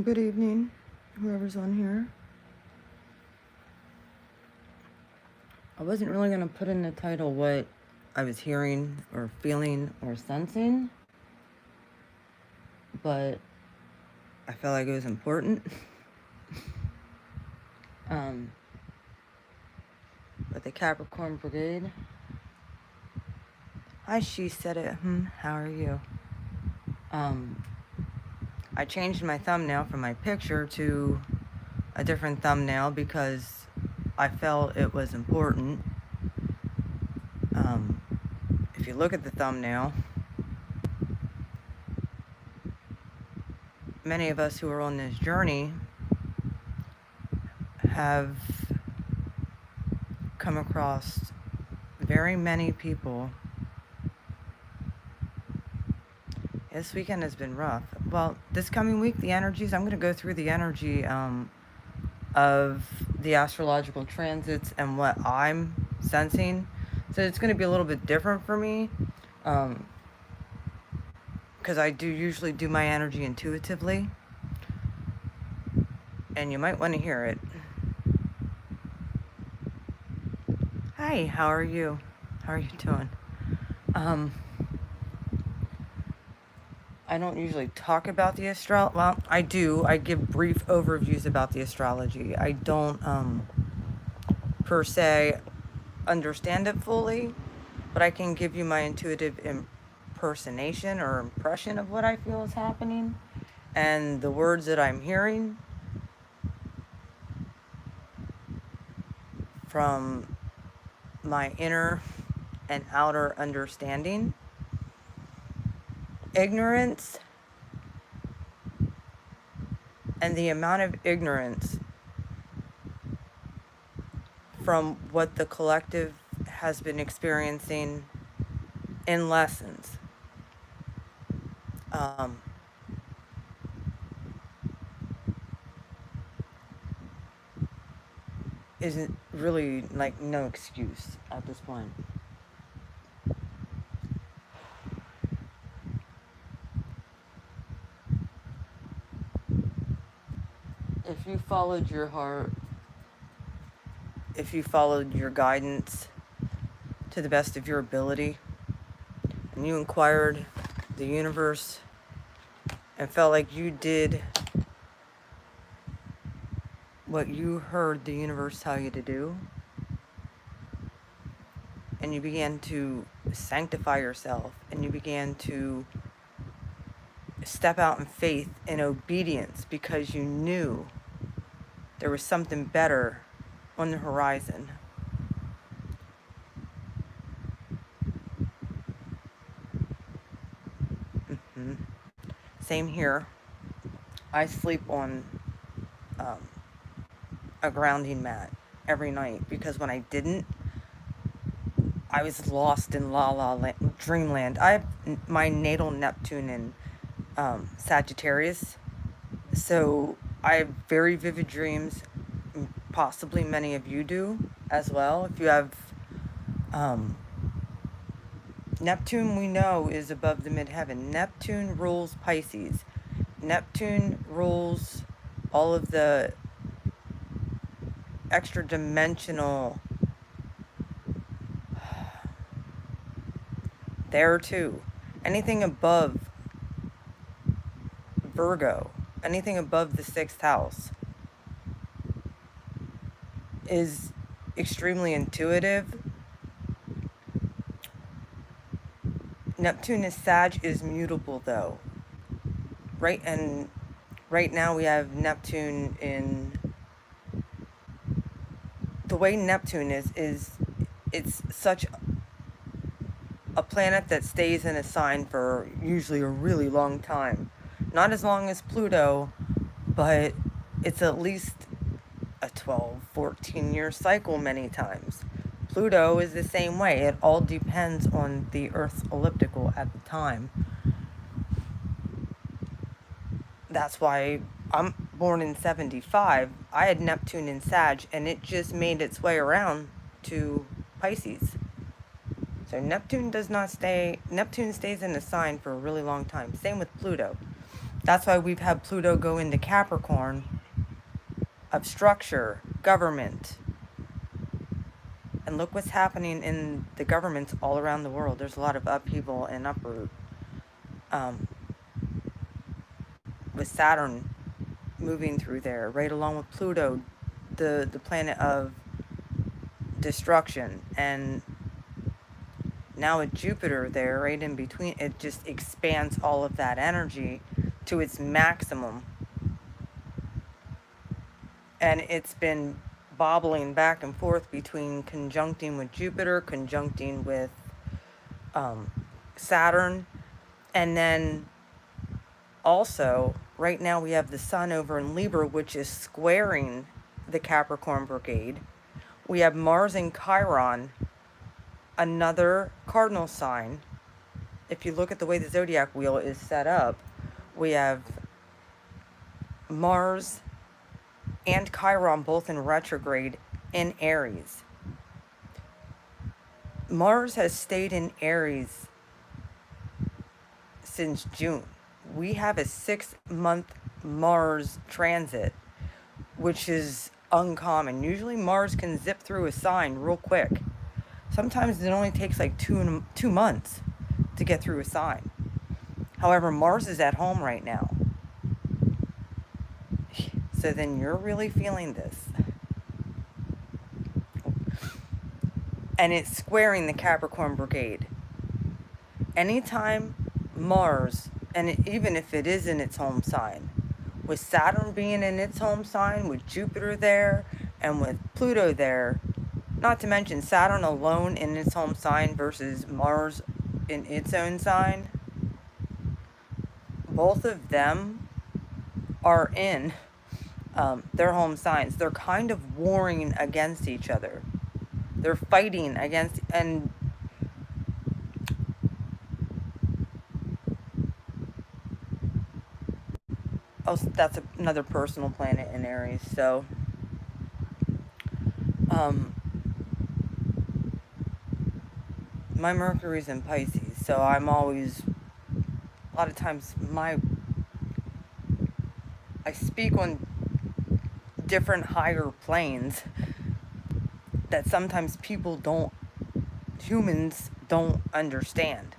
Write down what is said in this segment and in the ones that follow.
Good evening, whoever's on here. I wasn't really going to put in the title what I was hearing or feeling or sensing, but I felt like it was important. With the Capricorn Brigade. Hi, she said it. How are you? I changed my thumbnail from my picture to a different thumbnail because I felt it was important. If you look at the thumbnail, many of us who are on this journey have come across very many people. This weekend has been rough. Well, this coming week, the energies, I'm going to go through the energy of the astrological transits and what I'm sensing. So it's going to be a little bit different for me because I do usually do my energy intuitively. And you might want to hear it. Hi, how are you? How are you doing? I don't usually talk about the astrology. Well, I do. I give brief overviews about the astrology. I don't, per se, understand it fully, but I can give you my intuitive impersonation or impression of what I feel is happening and the words that I'm hearing from my inner and outer understanding. Ignorance and the amount of ignorance from what the collective has been experiencing in lessons. Isn't really like no excuse at this point. If you followed your heart, if you followed your guidance to the best of your ability, and you inquired the universe and felt like you did what you heard the universe tell you to do, and you began to sanctify yourself, and you began to step out in faith and obedience because you knew there was something better on the horizon. Same here. I sleep on a grounding mat every night because when I didn't, I was lost in la la land, dreamland. I have my natal Neptune in Sagittarius, so I have very vivid dreams. Possibly many of you do as well. If you have Neptune, we know, is above the midheaven. Neptune rules Pisces. Neptune rules all of the extra dimensional there too. Anything above Virgo, anything above the 6th house is extremely intuitive. Neptune is Sag is mutable though. Right, and right now we have Neptune in, the way Neptune is it's such a planet that stays in a sign for usually a really long time. Not as long as Pluto, but it's at least a 12, 14-year cycle many times. Pluto is the same way. It all depends on the Earth's elliptical at the time. That's why I'm born in 75. I had Neptune in Sag, and it just made its way around to Pisces. So Neptune does not stay, Neptune stays in a sign for a really long time. Same with Pluto. That's why we've had Pluto go into Capricorn of structure, government. And look what's happening in the governments all around the world. There's a lot of upheaval and uproot. With Saturn moving through there, right along with Pluto, the planet of destruction. And now with Jupiter there, right in between, it just expands all of that energy to its maximum. And it's been bobbling back and forth between conjuncting with Jupiter, conjuncting with Saturn, and then also right now we have the Sun over in Libra, which is squaring the Capricorn brigade. We have Mars in Chiron, another cardinal sign. If you look at the way the zodiac wheel is set up, we have Mars and Chiron both in retrograde in Aries. Mars has stayed in Aries since June. We have a 6-month Mars transit, which is uncommon. Usually Mars can zip through a sign real quick. Sometimes it only takes like 2 months to get through a sign. However, Mars is at home right now. So then you're really feeling this. And it's squaring the Capricorn brigade. Anytime Mars, and even if it is in its home sign, with Saturn being in its home sign, with Jupiter there, and with Pluto there, not to mention Saturn alone in its home sign versus Mars in its own sign, both of them are in their home signs. They're kind of warring against each other. They're fighting against, and oh, that's another personal planet in Aries. So, my Mercury's in Pisces, so I'm always, a lot of times, I speak on different higher planes that sometimes humans don't understand.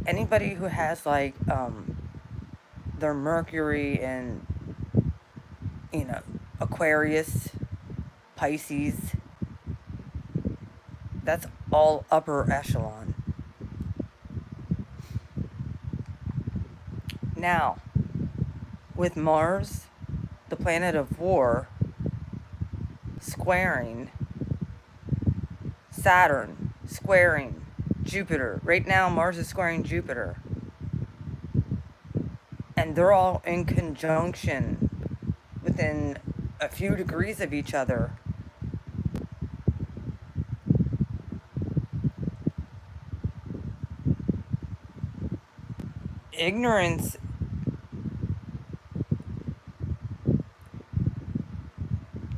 Anybody who has like their Mercury in, Aquarius, Pisces, that's all upper echelon. Now, with Mars, the planet of war, squaring Saturn, squaring Jupiter. Right now, Mars is squaring Jupiter. And they're all in conjunction within a few degrees of each other. Ignorance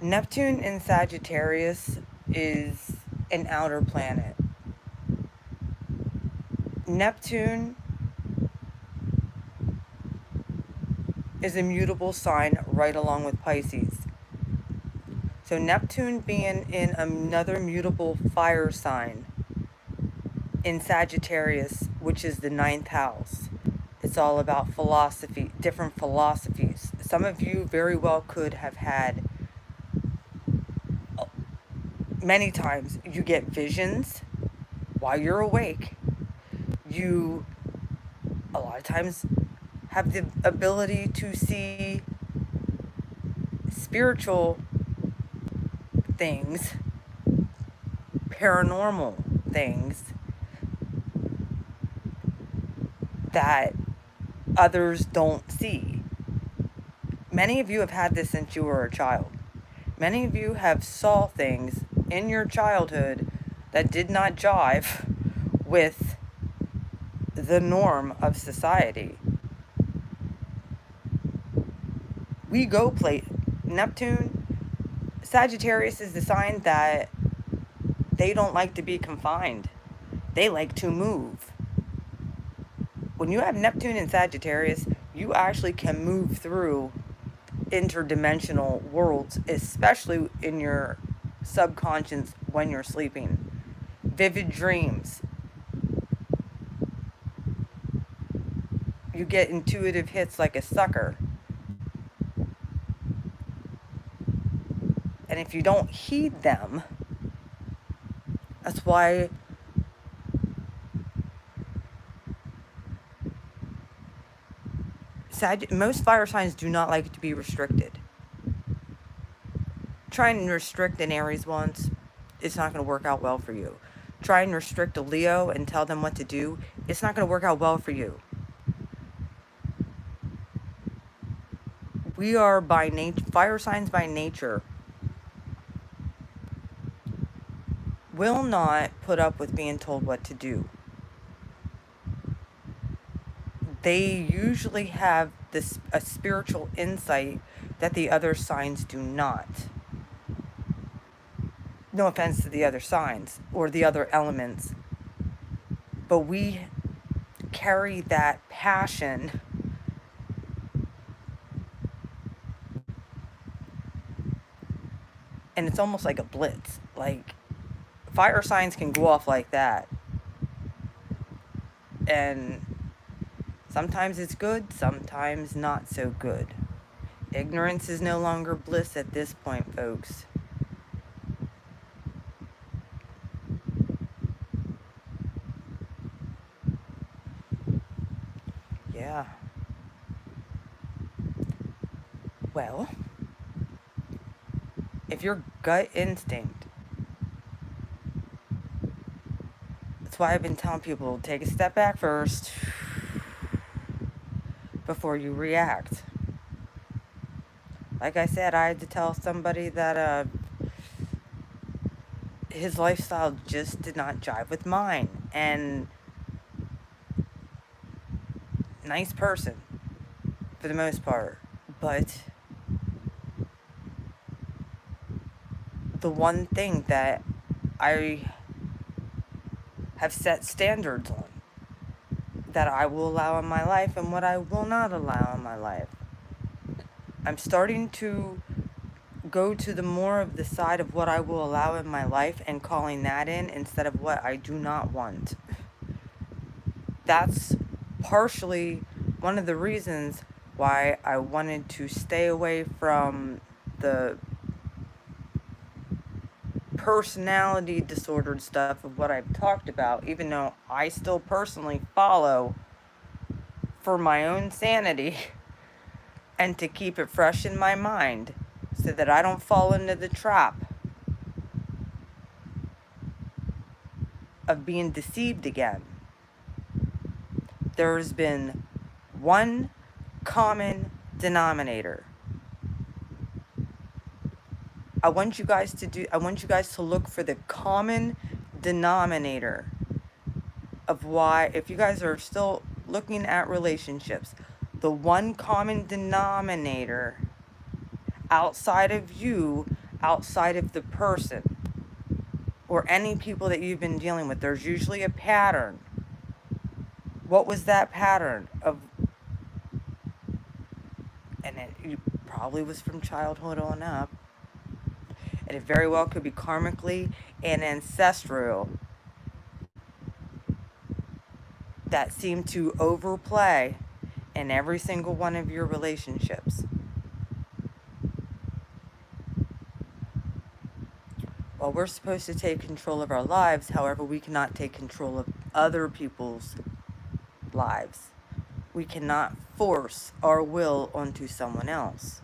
Neptune in Sagittarius is an outer planet. Neptune is a mutable sign right along with Pisces. So Neptune being in another mutable fire sign in Sagittarius, which is the 9th house. It's all about philosophy, different philosophies. Some of you very well could have had, many times, you get visions while you're awake. You, a lot of times, have the ability to see spiritual things, paranormal things that others don't see. Many of you have had this since you were a child. Many of you have saw things in your childhood that did not jive with the norm of society. We go play. Neptune, Sagittarius is the sign that they don't like to be confined. They like to move. When you have Neptune in Sagittarius, you actually can move through interdimensional worlds, especially in your subconscious when you're sleeping. Vivid dreams. You get intuitive hits like a sucker. And if you don't heed them, that's why most fire signs do not like to be restricted. Try and restrict an Aries once, it's not going to work out well for you. Try and restrict a Leo and tell them what to do, it's not going to work out well for you. We are by nature, fire signs by nature will not put up with being told what to do. They usually have a spiritual insight that the other signs do not. No offense to the other signs or the other elements, but we carry that passion and it's almost like a blitz. Like, fire signs can go off like that. And sometimes it's good, sometimes not so good. Ignorance is no longer bliss at this point, folks. Yeah. Well, if your gut instinct, that's why I've been telling people, take a step back first before you react. Like I said, I had to tell somebody that his lifestyle just did not jive with mine. And nice person, for the most part. But the one thing that I have set standards on, that I will allow in my life and what I will not allow in my life. I'm starting to go to the more of the side of what I will allow in my life and calling that in instead of what I do not want. That's partially one of the reasons why I wanted to stay away from the personality disordered stuff of what I've talked about, even though I still personally follow for my own sanity and to keep it fresh in my mind so that I don't fall into the trap of being deceived again. There's been one common denominator. I want you guys to look for the common denominator of why, if you guys are still looking at relationships, the one common denominator outside of you, outside of the person, or any people that you've been dealing with, there's usually a pattern. What was that pattern of? And it probably was from childhood on up. And it very well could be karmically and ancestral that seem to overplay in every single one of your relationships. Well, we're supposed to take control of our lives, however, we cannot take control of other people's lives. We cannot force our will onto someone else.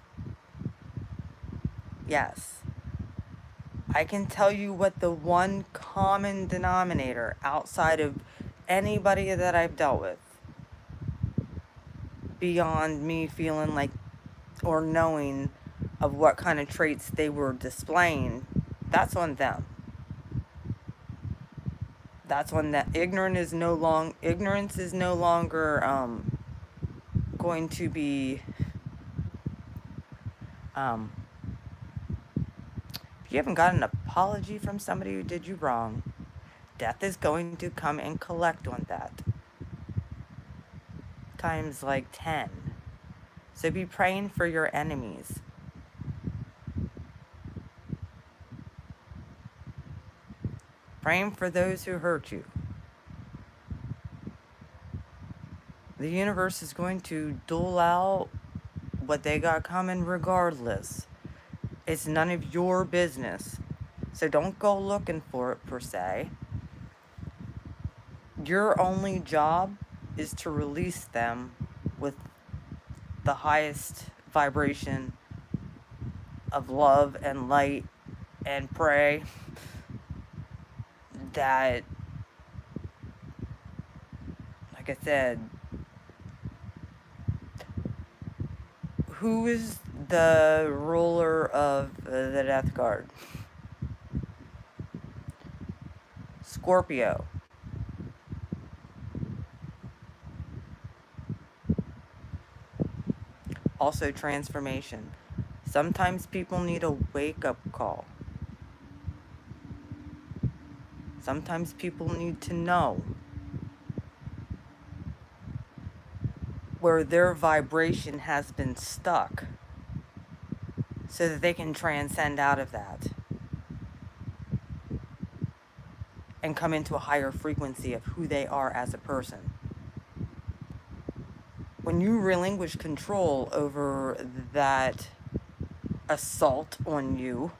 Yes. I can tell you what the one common denominator outside of anybody that I've dealt with, beyond me feeling like or knowing of what kind of traits they were displaying, that's on them. That's when that ignorance is no longer going to be if you haven't got an apology from somebody who did you wrong, death is going to come and collect on that times like 10. So be praying for your enemies. Praying for those who hurt you. The universe is going to dole out what they got coming regardless. It's none of your business. So don't go looking for it per se. Your only job is to release them with the highest vibration of love and light, and pray that, like I said, who is the ruler of the Death Guard? Scorpio. Also transformation. Sometimes people need a wake-up call. Sometimes people need to know where their vibration has been stuck so that they can transcend out of that and come into a higher frequency of who they are as a person. When you relinquish control over that assault on you,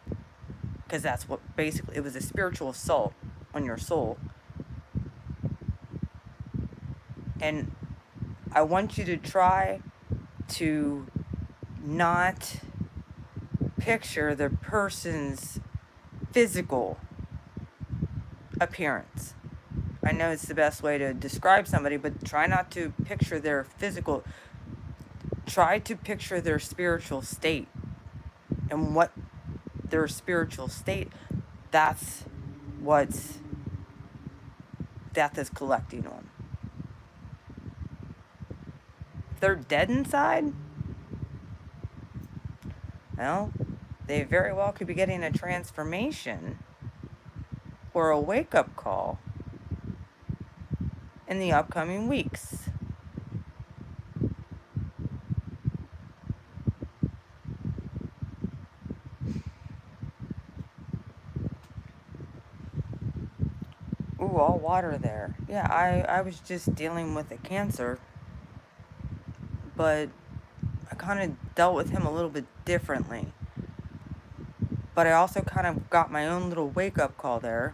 because that's what basically, it was a spiritual assault on your soul. And I want you to try to not picture the person's physical appearance. I know it's the best way to describe somebody, but try not to picture their physical. Try to picture their spiritual state. And what their spiritual state, that's what death is collecting on. If they're dead inside, well, they very well could be getting a transformation or a wake-up call in the upcoming weeks. Ooh, all water there. Yeah, I was just dealing with a cancer, but I kind of dealt with him a little bit differently. But I also kind of got my own little wake-up call there.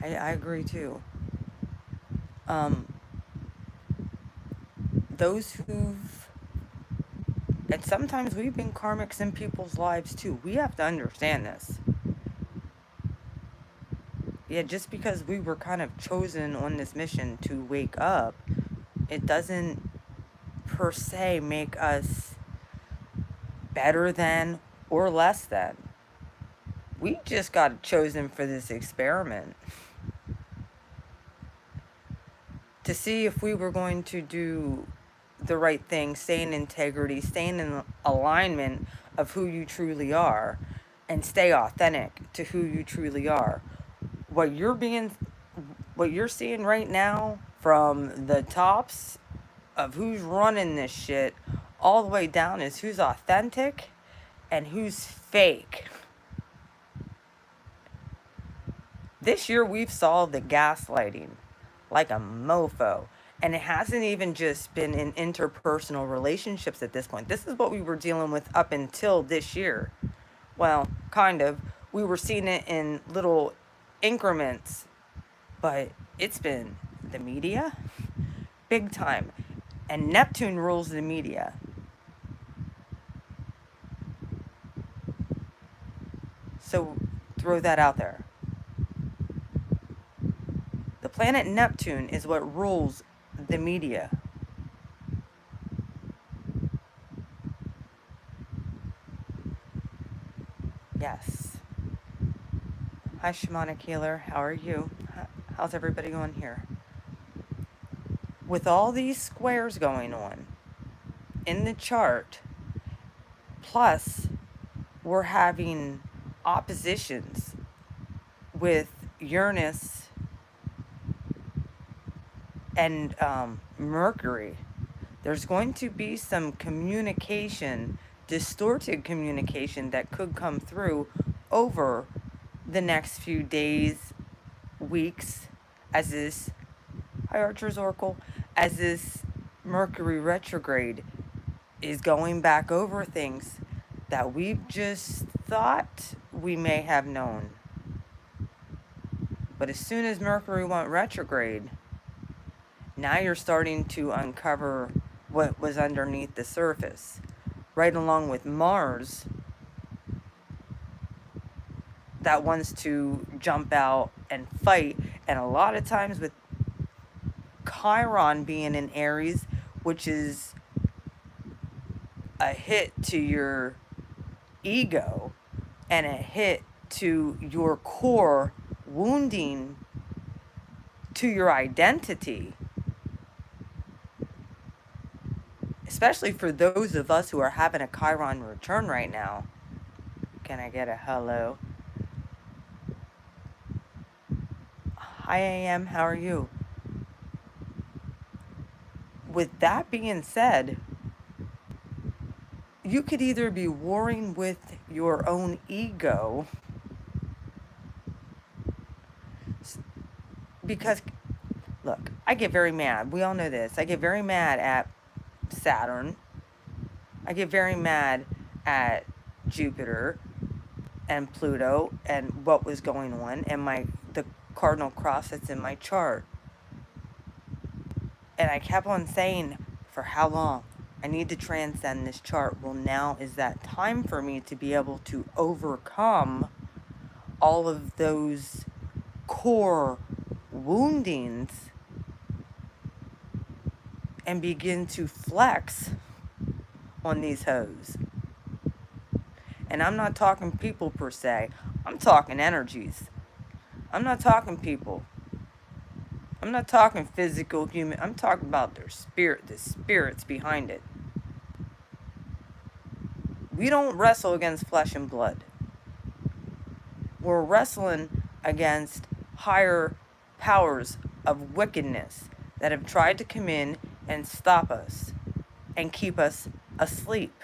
I agree too. Those who've... And sometimes we've been karmics in people's lives too. We have to understand this. Yeah, just because we were kind of chosen on this mission to wake up, it doesn't per se make us better than or less than. We just got chosen for this experiment to see if we were going to do the right thing, stay in integrity, stay in alignment of who you truly are, and stay authentic to who you truly are. What you're seeing right now, from the tops of who's running this shit all the way down, is who's authentic and who's fake. This year we've solved the gaslighting like a mofo. And it hasn't even just been in interpersonal relationships at this point. This is what we were dealing with up until this year. Well, kind of. We were seeing it in little increments. But it's been the media, big time. And Neptune rules the media. So throw that out there. The planet Neptune is what rules the media. Yes. Hi, Shamanic Healer. How are you? How's everybody going here? With all these squares going on in the chart, plus we're having oppositions with Uranus and Mercury, there's going to be some communication, distorted communication that could come through over the next few days, weeks, as this, hi Archer's Oracle, as this Mercury retrograde is going back over things that we've just thought we may have known. But as soon as Mercury went retrograde, now you're starting to uncover what was underneath the surface. Right along with Mars, that wants to jump out and fight. And a lot of times with Chiron being in Aries, which is a hit to your ego and a hit to your core, wounding to your identity, especially for those of us who are having a Chiron return right now. Can I get a hello? Hi AM, how are you? With that being said, you could either be warring with your own ego, because, look, I get very mad. We all know this. I get very mad at Saturn. I get very mad at Jupiter and Pluto and what was going on and the cardinal cross that's in my chart. And I kept on saying, for how long? I need to transcend this chart. Well, now is that time for me to be able to overcome all of those core woundings and begin to flex on these hoes. And I'm not talking people per se. I'm talking energies. I'm not talking people. I'm not talking physical human. I'm talking about their spirit, the spirits behind it. We don't wrestle against flesh and blood. We're wrestling against higher powers of wickedness that have tried to come in and stop us and keep us asleep.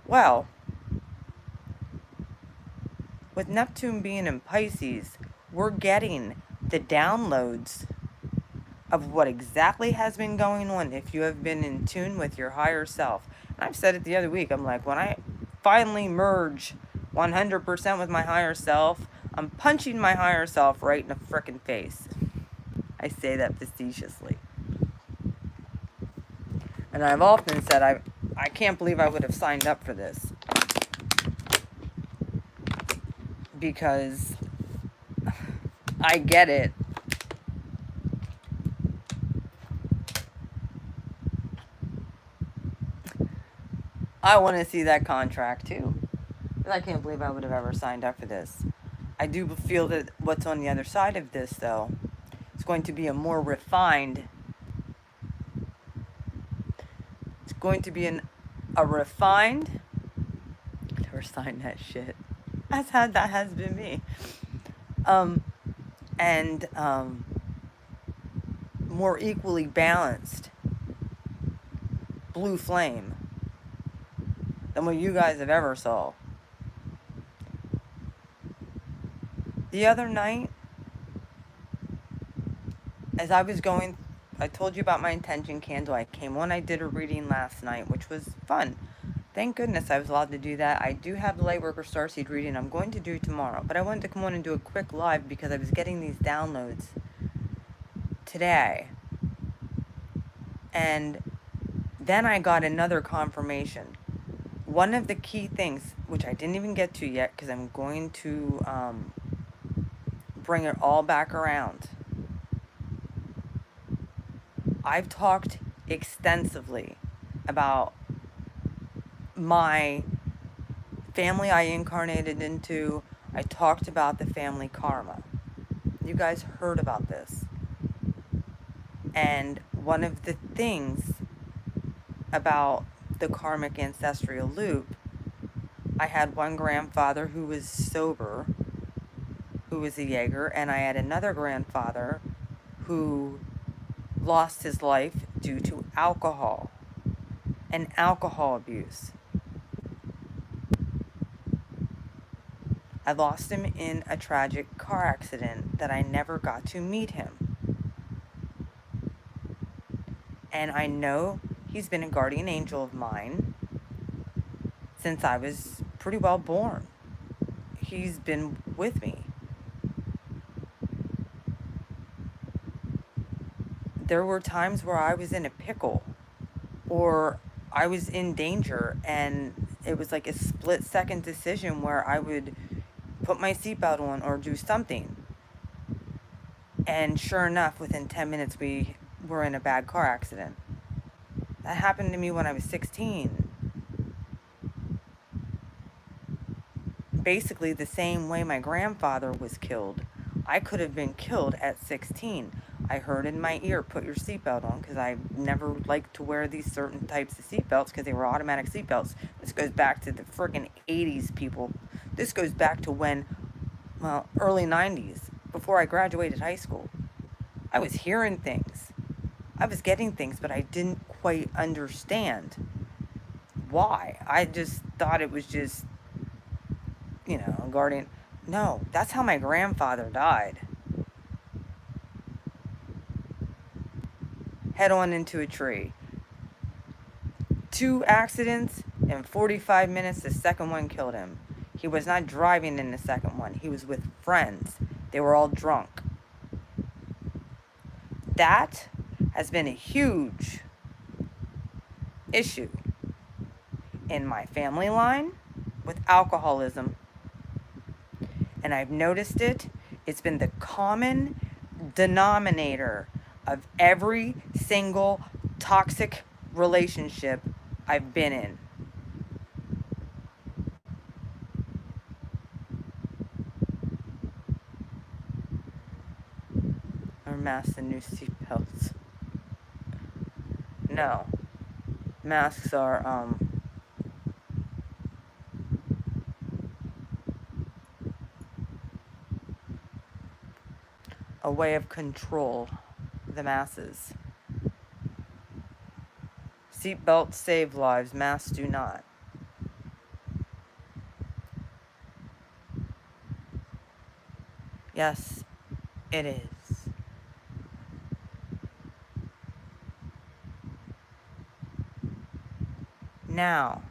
Well, with Neptune being in Pisces, we're getting the downloads of what exactly has been going on if you have been in tune with your higher self. And I've said it the other week. I'm like, when I finally merge 100% with my higher self, I'm punching my higher self right in the frickin' face. I say that facetiously. And I've often said, I can't believe I would have signed up for this. Because I get it. I want to see that contract too. I can't believe I would have ever signed up for this. I do feel that what's on the other side of this, though, is going to be a more refined. It's going to be a refined. Never signed that shit. That has been me. And more equally balanced blue flame than what you guys have ever saw. The other night, as I was going, I told you about my intention candle. I came on, I did a reading last night, which was fun. Thank goodness I was allowed to do that. I do have the Lightworker Starseed reading I'm going to do tomorrow. But I wanted to come on and do a quick live because I was getting these downloads today. And then I got another confirmation. One of the key things, which I didn't even get to yet because I'm going to bring it all back around. I've talked extensively about my family I incarnated into. I talked about the family karma. You guys heard about this. And one of the things about the karmic ancestral loop, I had one grandfather who was sober, who was a Jaeger, and I had another grandfather who lost his life due to alcohol and alcohol abuse. I lost him in a tragic car accident that I never got to meet him. And I know he's been a guardian angel of mine since I was pretty well born. He's been with me. There were times where I was in a pickle or I was in danger, and it was like a split-second decision where I would put my seatbelt on or do something. And sure enough, within 10 minutes, we were in a bad car accident. That happened to me when I was 16. Basically, the same way my grandfather was killed. I could have been killed at 16. I heard in my ear, put your seatbelt on, because I never liked to wear these certain types of seatbelts because they were automatic seatbelts. This goes back to the freaking 80s, people. This goes back to when, well, early 90s, before I graduated high school. I was hearing things. I was getting things, but I didn't quite understand why. I just thought it was just, a guardian. No, that's how my grandfather died. Head on into a tree. 2 accidents in 45 minutes. The second one killed him. He was not driving in the second one. He was with friends. They were all drunk. That has been a huge issue in my family line with alcoholism. And I've noticed it. It's been the common denominator of every single toxic relationship I've been in. Or masks and new seatbelts. No. Masks are, a way of control the masses. Seatbelts save lives, masks do not. Yes, it is. Now,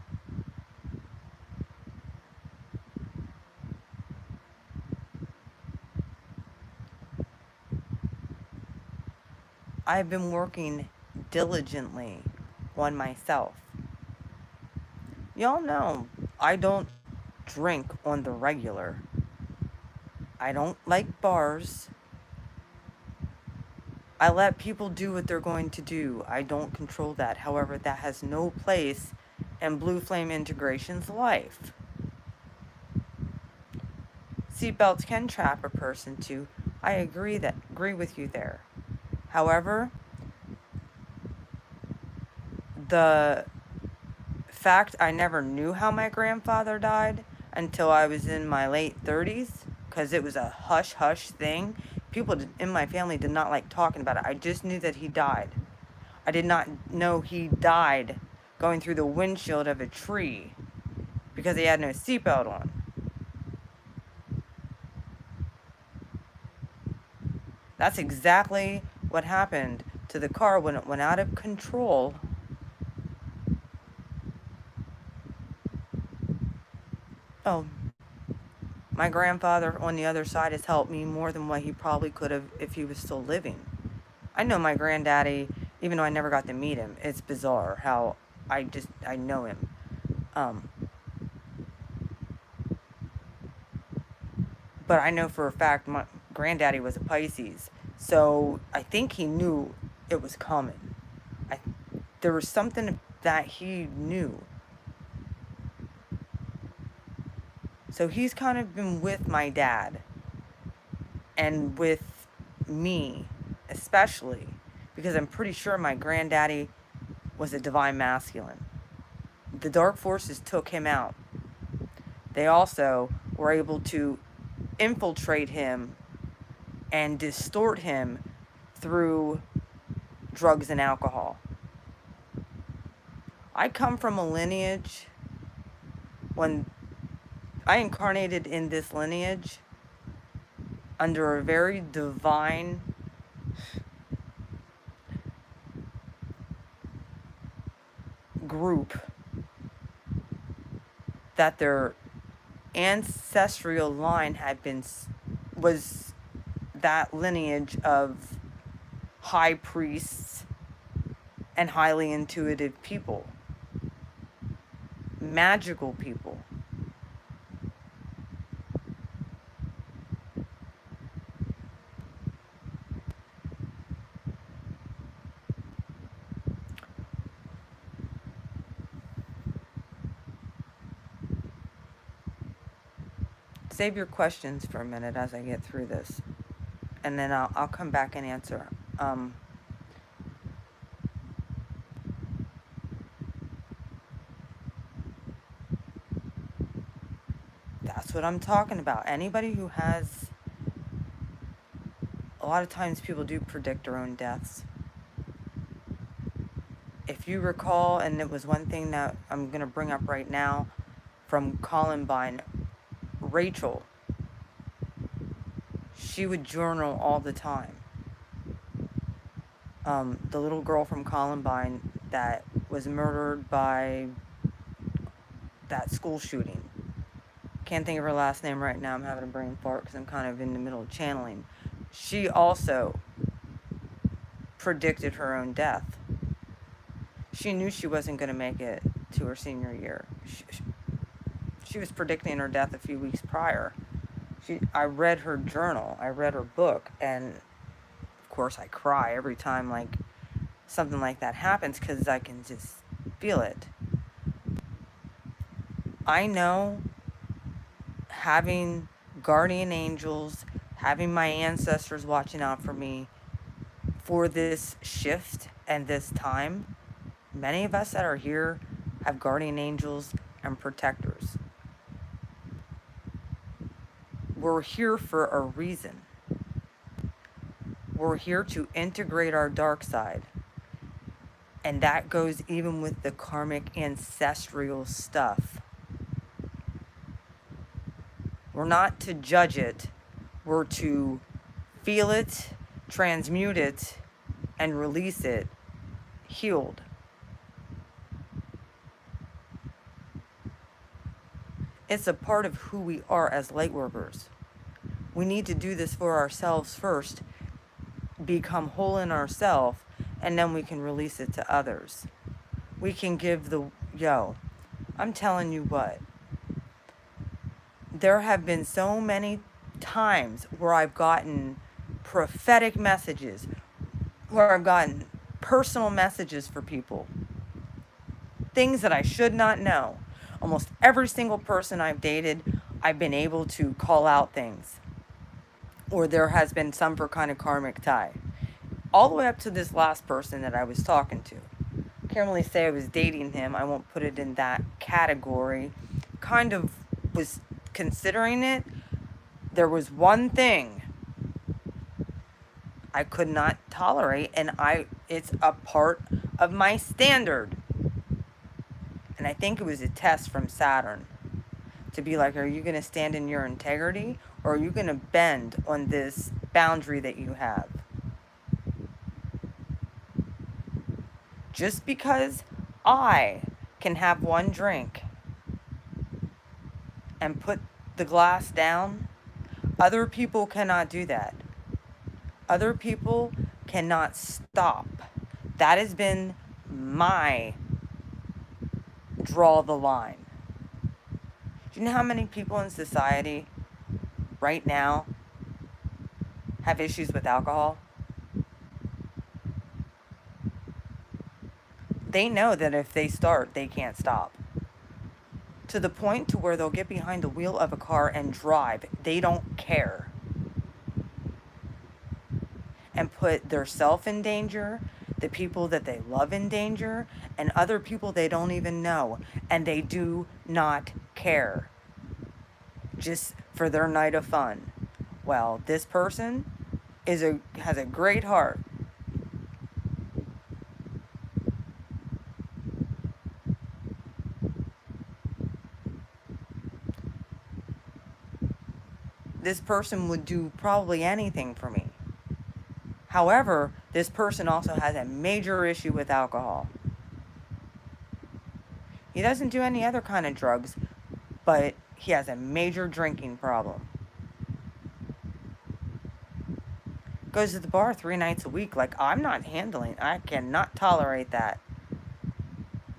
I've been working diligently on myself. Y'all know I don't drink on the regular. I don't like bars. I let people do what they're going to do. I don't control that. However, that has no place in Blue Flame Integration's life. Seatbelts can trap a person too. I agree with you there. However, the fact I never knew how my grandfather died until I was in my late 30s, because it was a hush-hush thing. People in my family did not like talking about it. I just knew that he died. I did not know he died going through the windshield of a tree because he had no seatbelt on. That's exactly what happened to the car when it went out of control. Oh, my grandfather on the other side has helped me more than what he probably could have if he was still living. I know my granddaddy, even though I never got to meet him. It's bizarre how I know him. But I know for a fact my granddaddy was a Pisces. So I think he knew it was coming. There was something that he knew. So he's kind of been with my dad and with me, especially, because I'm pretty sure my granddaddy was a divine masculine. The dark forces took him out. They also were able to infiltrate him and distort him through drugs and alcohol. I come from a lineage, when I incarnated in this lineage under a very divine group, that their ancestral line was that lineage of high priests and highly intuitive people, magical people. Save your questions for a minute as I get through this, and then I'll come back and answer. That's what I'm talking about. Anybody who has, a lot of times people do predict their own deaths. If you recall, and it was one thing that I'm going to bring up right now from Columbine, Rachel, she would journal all the time. The little girl from Columbine that was murdered by that school shooting. Can't think of her last name right now. I'm having a brain fart because I'm kind of in the middle of channeling. She also predicted her own death. She knew she wasn't going to make it to her senior year. She was predicting her death a few weeks prior. I read her journal. I read her book. And, of course, I cry every time, like, something like that happens because I can just feel it. I know having guardian angels, having my ancestors watching out for me for this shift and this time, many of us that are here have guardian angels and protectors. We're here for a reason. We're here to integrate our dark side. And that goes even with the karmic ancestral stuff. We're not to judge it. We're to feel it, transmute it, and release it healed. It's a part of who we are as light workers. We need to do this for ourselves first, become whole in ourselves, and then we can release it to others. We can give I'm telling you what, there have been so many times where I've gotten prophetic messages, where I've gotten personal messages for people, things that I should not know. Almost every single person I've dated, I've been able to call out things, or there has been some kind of karmic tie. All the way up to this last person that I was talking to. Can't really say I was dating him. I won't put it in that category. Kind of was considering it. There was one thing I could not tolerate, and it's a part of my standard. And I think it was a test from Saturn to be like, are you going to stand in your integrity, or are you going to bend on this boundary that you have? Just because I can have one drink and put the glass down, other people cannot do that. Other people cannot stop. That has been my draw the line. Do you know how many people in society right now have issues with alcohol? They know that if they start, they can't stop. To the point to where they'll get behind the wheel of a car and drive. They don't care. And put their self in danger, the people that they love in danger, and other people they don't even know. And they do not care. Just for their night of fun. Well, this person has a great heart. This person would do probably anything for me. However, this person also has a major issue with alcohol. He doesn't do any other kind of drugs, but he has a major drinking problem. Goes to the bar 3 nights a week. Like, I'm not handling. I cannot tolerate that.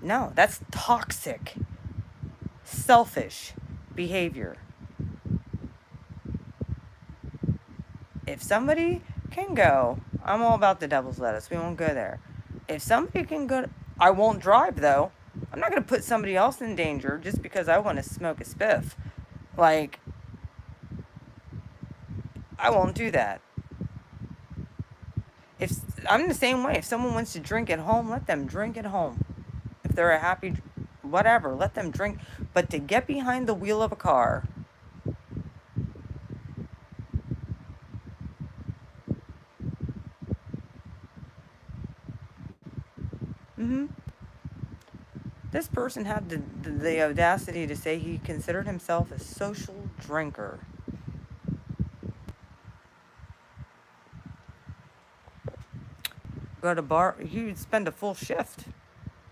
No, that's toxic, selfish behavior. If somebody can go, I'm all about the devil's lettuce. We won't go there. If somebody can go, I won't drive though. I'm not going to put somebody else in danger just because I want to smoke a spiff. Like, I won't do that. If I'm the same way. If someone wants to drink at home, let them drink at home. If they're a happy, whatever, let them drink. But to get behind the wheel of a car, this person had the audacity to say he considered himself a social drinker. Go to bar, he would spend a full shift,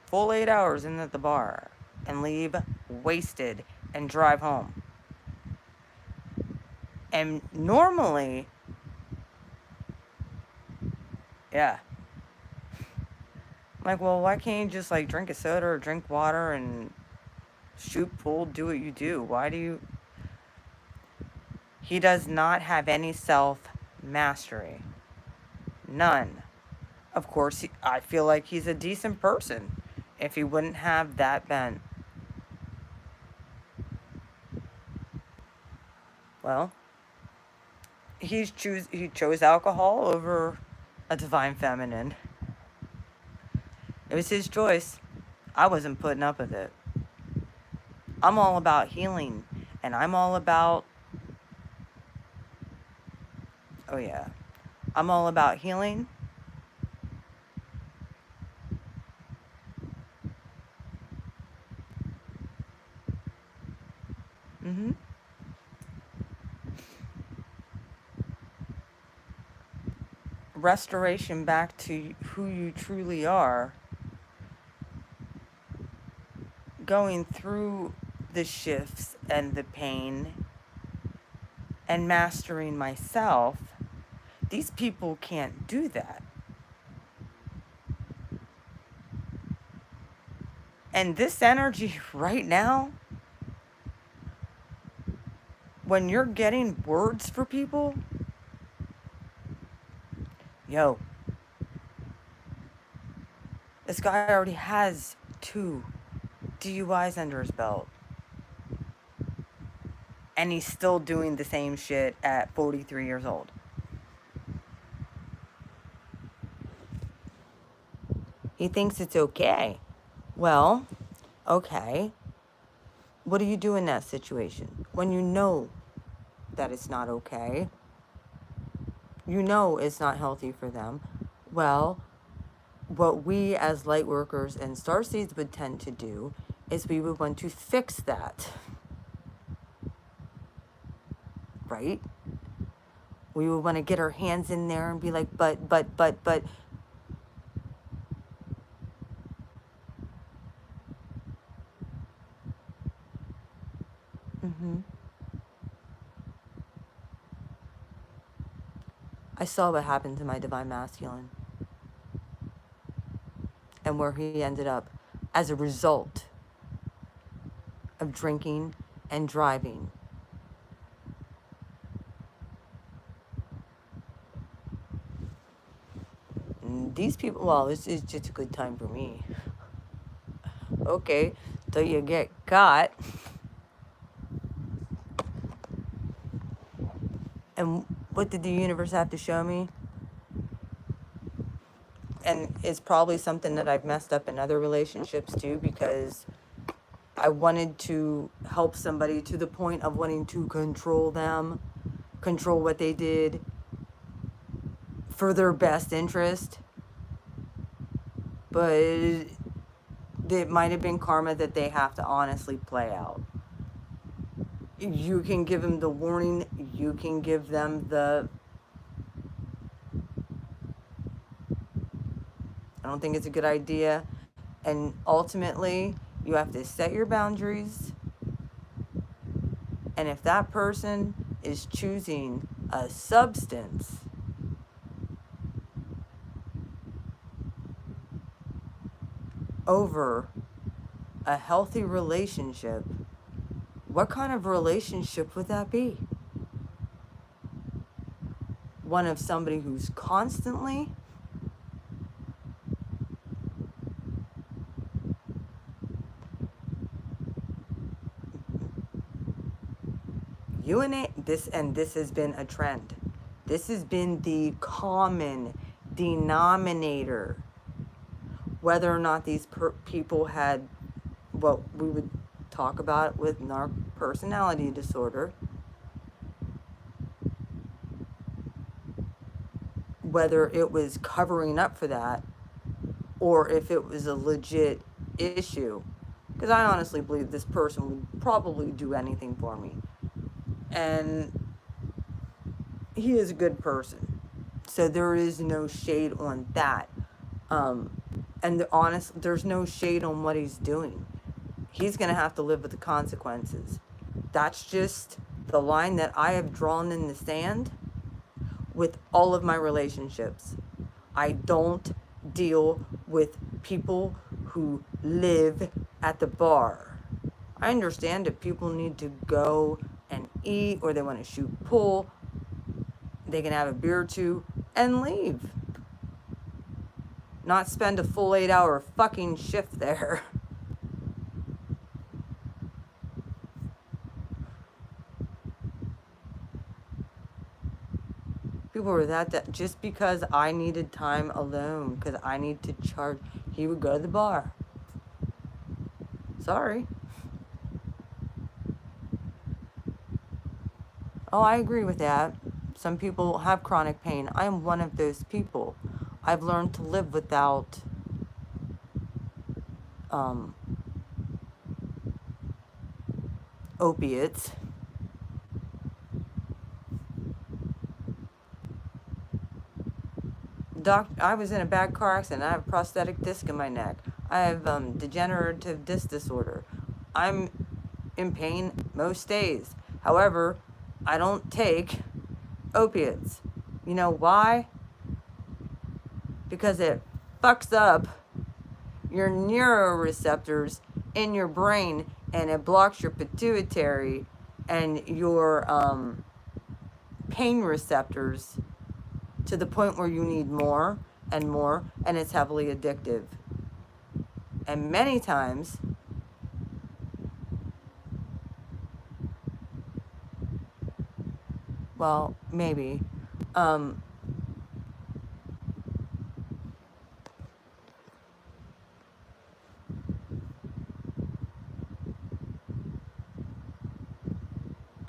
full 8 hours in at the bar, and leave wasted and drive home. And normally, yeah. Like, well, why can't you just, like, drink a soda or drink water and shoot pool, do what you do? Why do you... He does not have any self-mastery. None. Of course, I feel like he's a decent person if he wouldn't have that bent. Well, he chose alcohol over a divine feminine. It was his choice. I wasn't putting up with it. I'm all about healing, and I'm all about... Oh, yeah. I'm all about healing. Restoration back to who you truly are. Going through the shifts and the pain and mastering myself. These people can't do that. And this energy right now, when you're getting words for people, yo, this guy already has 2 DUIs under his belt. And he's still doing the same shit at 43 years old. He thinks it's okay. Well, okay. What do you do in that situation? When you know that it's not okay, you know it's not healthy for them. Well, what we as light workers and starseeds would tend to do is we would want to fix that. Right? We would want to get our hands in there and be like, but. I saw what happened to my divine masculine and where he ended up as a result of drinking and driving. And these people, well, this is just a good time for me. Okay, till you get caught. And what did the universe have to show me? And it's probably something that I've messed up in other relationships too, because I wanted to help somebody to the point of wanting to control them. control what they did for their best interest, but it might have been karma that they have to honestly play out. You can give them the warning, you can give them the... I don't think it's a good idea. And ultimately, you have to set your boundaries. And if that person is choosing a substance over a healthy relationship, what kind of relationship would that be? One of somebody who's constantly this has been a trend. This has been the common denominator. Whether or not these people had what we would talk about with personality disorder, whether it was covering up for that or if it was a legit issue. Because I honestly believe this person would probably do anything for me. And he is a good person. So there is no shade on that. And there's no shade on what he's doing. He's going to have to live with the consequences. That's just the line that I have drawn in the sand with all of my relationships. I don't deal with people who live at the bar. I understand if people need to go and eat or they want to shoot pool, they can have a beer or two and leave. Not spend a full 8-hour fucking shift there. People were that just because I needed time alone, because I need to charge, he would go to the bar. Sorry. Oh, I agree with that. Some people have chronic pain. I am one of those people. I've learned to live without opiates. I was in a bad car accident. I have a prosthetic disc in my neck. I have degenerative disc disorder. I'm in pain most days. However, I don't take opiates. You know why? Because it fucks up your neuroreceptors in your brain and it blocks your pituitary and your pain receptors to the point where you need more and more, and it's heavily addictive. And many times, well, maybe,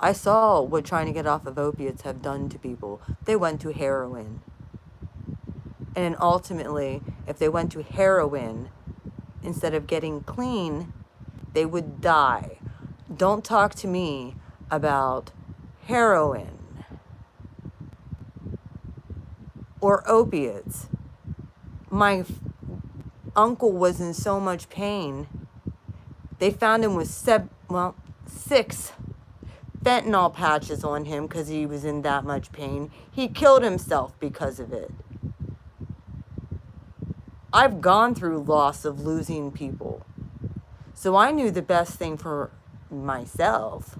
I saw what trying to get off of opiates have done to people. They went to heroin. And then ultimately, if they went to heroin, instead of getting clean, they would die. Don't talk to me about heroin or opiates. My uncle was in so much pain. They found him with 6 fentanyl patches on him because he was in that much pain. He killed himself because of it. I've gone through loss of losing people. So I knew the best thing for myself.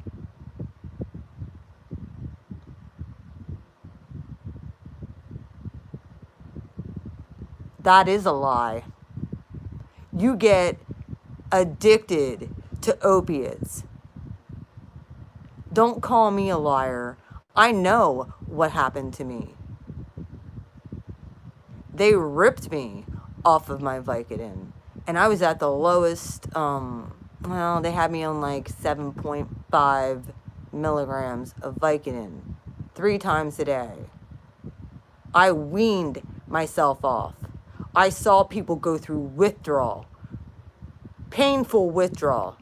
That is a lie. You get addicted to opiates. Don't call me a liar. I know what happened to me. They ripped me off of my Vicodin. And I was at the lowest, they had me on like 7.5 milligrams of Vicodin. 3 times a day. I weaned myself off. I saw people go through withdrawal, painful withdrawal.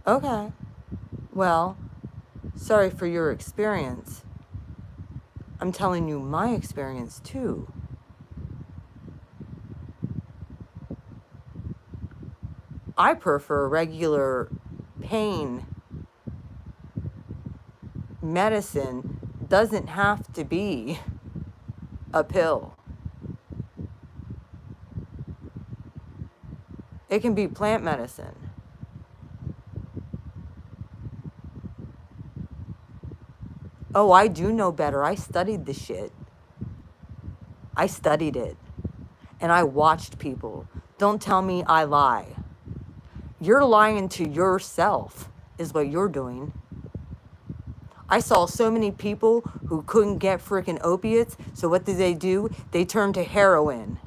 Okay, well, sorry for your experience. I'm telling you my experience too. I prefer regular pain medicine. Doesn't have to be a pill. It can be plant medicine. Oh, I do know better. I studied the shit. I studied it. And I watched people. Don't tell me I lie. You're lying to yourself, is what you're doing. I saw so many people who couldn't get freaking opiates. So what do? They turn to heroin.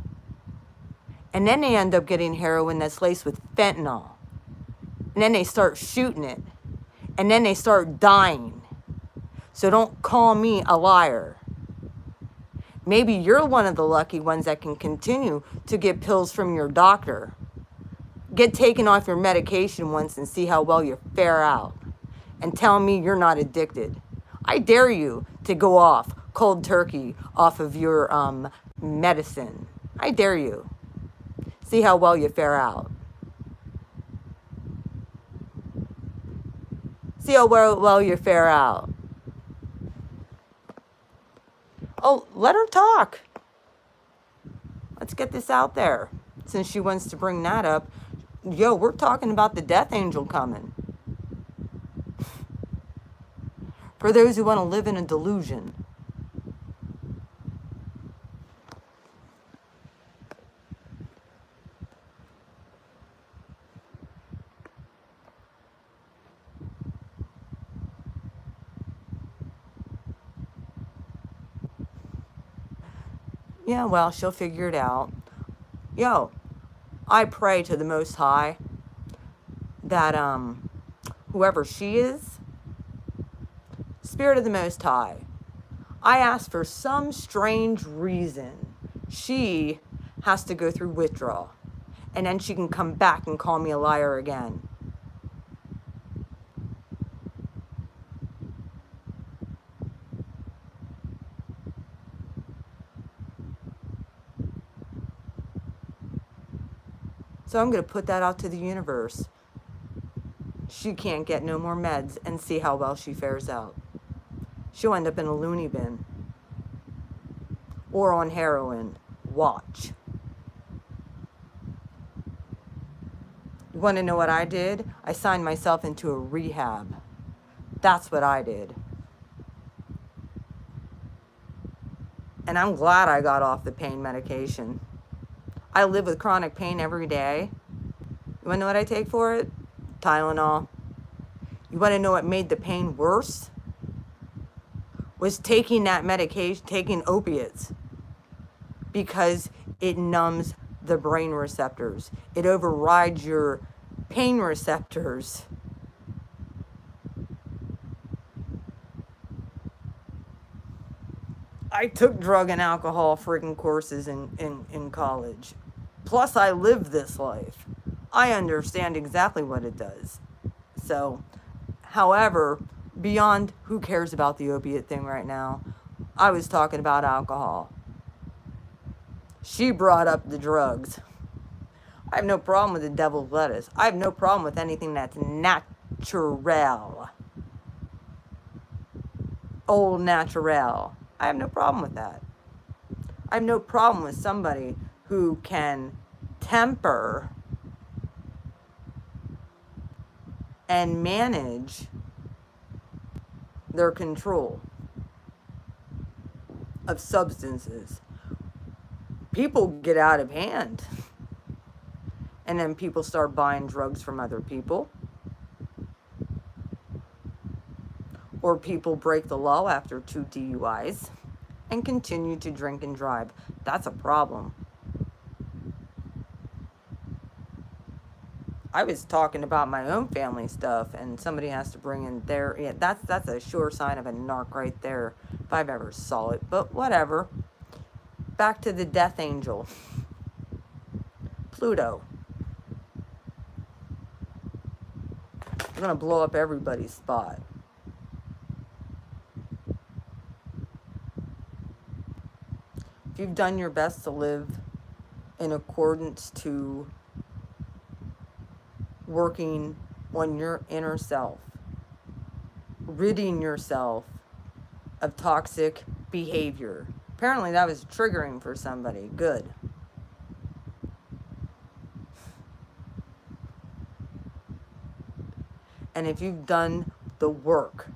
And then they end up getting heroin that's laced with fentanyl. And then they start shooting it. And then they start dying. So don't call me a liar. Maybe you're one of the lucky ones that can continue to get pills from your doctor. Get taken off your medication once and see how well you fare out. And tell me you're not addicted. I dare you to go off cold turkey off of your medicine. I dare you. See how well you fare out. See how well you fare out. Oh, let her talk. Let's get this out there. Since she wants to bring that up. Yo, we're talking about the death angel coming. For those who want to live in a delusion. Yeah, well, she'll figure it out. Yo, I pray to the Most High that whoever she is, Spirit of the Most High, I ask for some strange reason she has to go through withdrawal. And then she can come back and call me a liar again. So I'm going to put that out to the universe. She can't get no more meds and see how well she fares out. She'll end up in a loony bin. Or on heroin. Watch. You want to know what I did? I signed myself into a rehab. That's what I did. And I'm glad I got off the pain medication. I live with chronic pain every day. You want to know what I take for it? Tylenol. You want to know what made the pain worse? Was taking that medication, taking opiates. Because it numbs the brain receptors. It overrides your pain receptors. I took drug and alcohol freaking courses in college. Plus, I live this life. I understand exactly what it does. So, however, beyond who cares about the opiate thing right now, I was talking about alcohol. She brought up the drugs. I have no problem with the devil's lettuce. I have no problem with anything that's natural. Old natural. I have no problem with that. I have no problem with somebody who can temper and manage their control of substances. People get out of hand. And then people start buying drugs from other people. Or people break the law after 2 DUIs. and continue to drink and drive. That's a problem. I was talking about my own family stuff, and somebody has to bring in their... Yeah, that's a sure sign of a narc right there, if I've ever saw it. But whatever. Back to the death angel. Pluto. We're going to blow up everybody's spot. If you've done your best to live in accordance to working on your inner self, ridding yourself of toxic behavior. Apparently that was triggering for somebody. Good. And if you've done the work,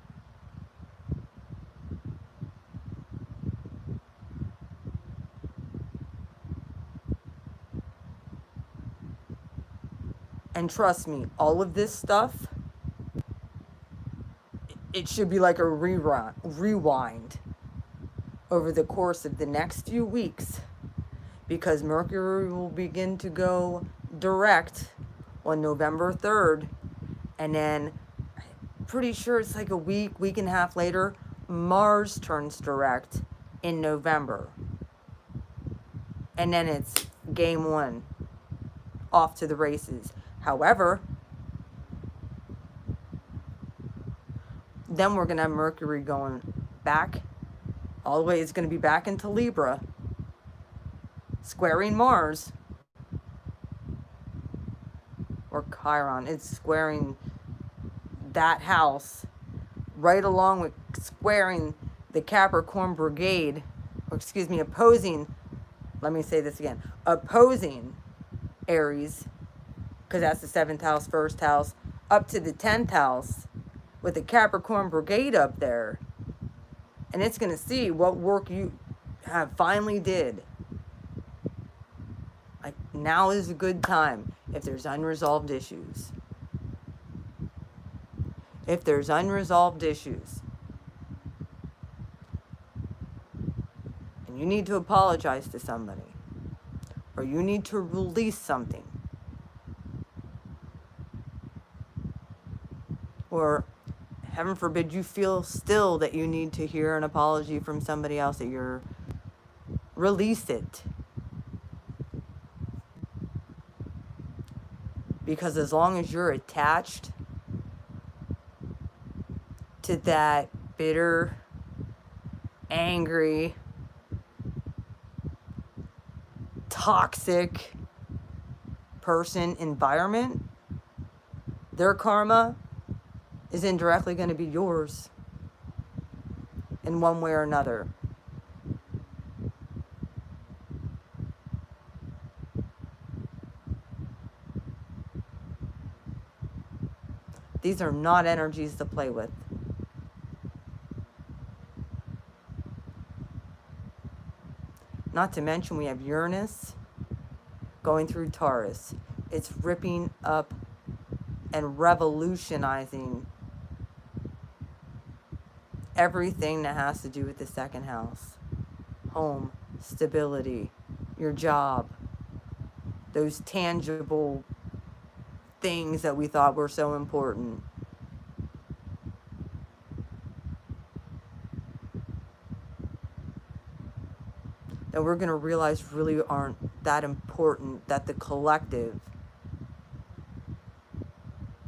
and trust me, all of this stuff, it should be like a rewind over the course of the next few weeks, because Mercury will begin to go direct on November 3rd, and then pretty sure it's like a week and a half later, Mars turns direct in November. And then it's game one, off to the races. However, then we're going to have Mercury going back, all the way, it's going to be back into Libra, squaring Mars, or Chiron. It's squaring that house, right along with squaring the Capricorn Brigade, or excuse me, opposing, let me say this again, opposing Aries, because that's the 7th house, 1st house, up to the 10th house, with the Capricorn Brigade up there. And it's going to see what work you have finally did. Like, now is a good time if there's unresolved issues. If there's unresolved issues, and you need to apologize to somebody, or you need to release something, or heaven forbid you feel still that you need to hear an apology from somebody else, that you're... release it. Because as long as you're attached to that bitter, angry, toxic person, environment, their karma is indirectly going to be yours in one way or another. These are not energies to play with. Not to mention we have Uranus going through Taurus. It's ripping up and revolutionizing everything that has to do with the 2nd house. Home, stability, your job, those tangible things that we thought were so important. That we're going to realize really aren't that important, that the collective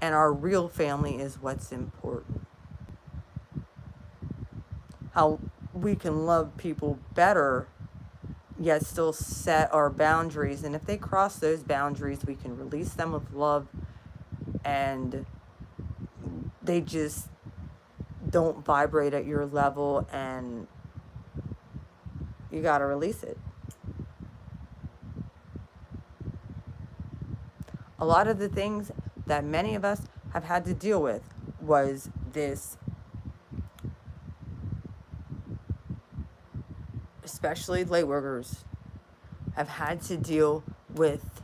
and our real family is what's important. How we can love people better, yet still set our boundaries. And if they cross those boundaries, we can release them with love, and they just don't vibrate at your level, and you got to release it. A lot of the things that many of us have had to deal with was this, especially light workers, have had to deal with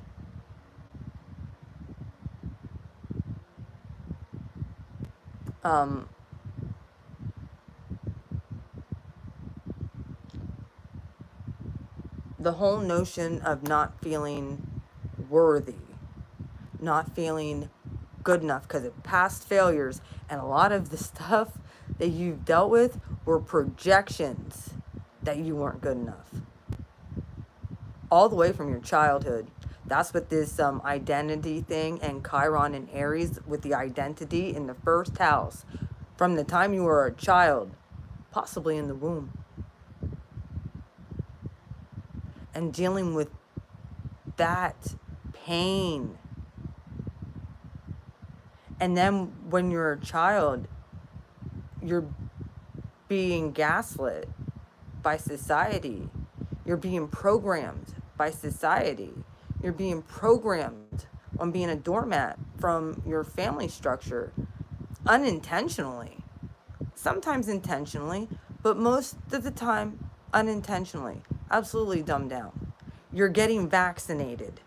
the whole notion of not feeling worthy, not feeling good enough because of past failures, and a lot of the stuff that you've dealt with were projections that you weren't good enough, all the way from your childhood. That's what this identity thing, and Chiron and Aries with the identity in the first house, from the time you were a child, possibly in the womb, and dealing with that pain. And then when you're a child, you're being gaslit by society. You're being programmed by society. You're being programmed on being a doormat from your family structure, unintentionally. Sometimes intentionally, but most of the time unintentionally. Absolutely dumbed down. You're getting vaccinated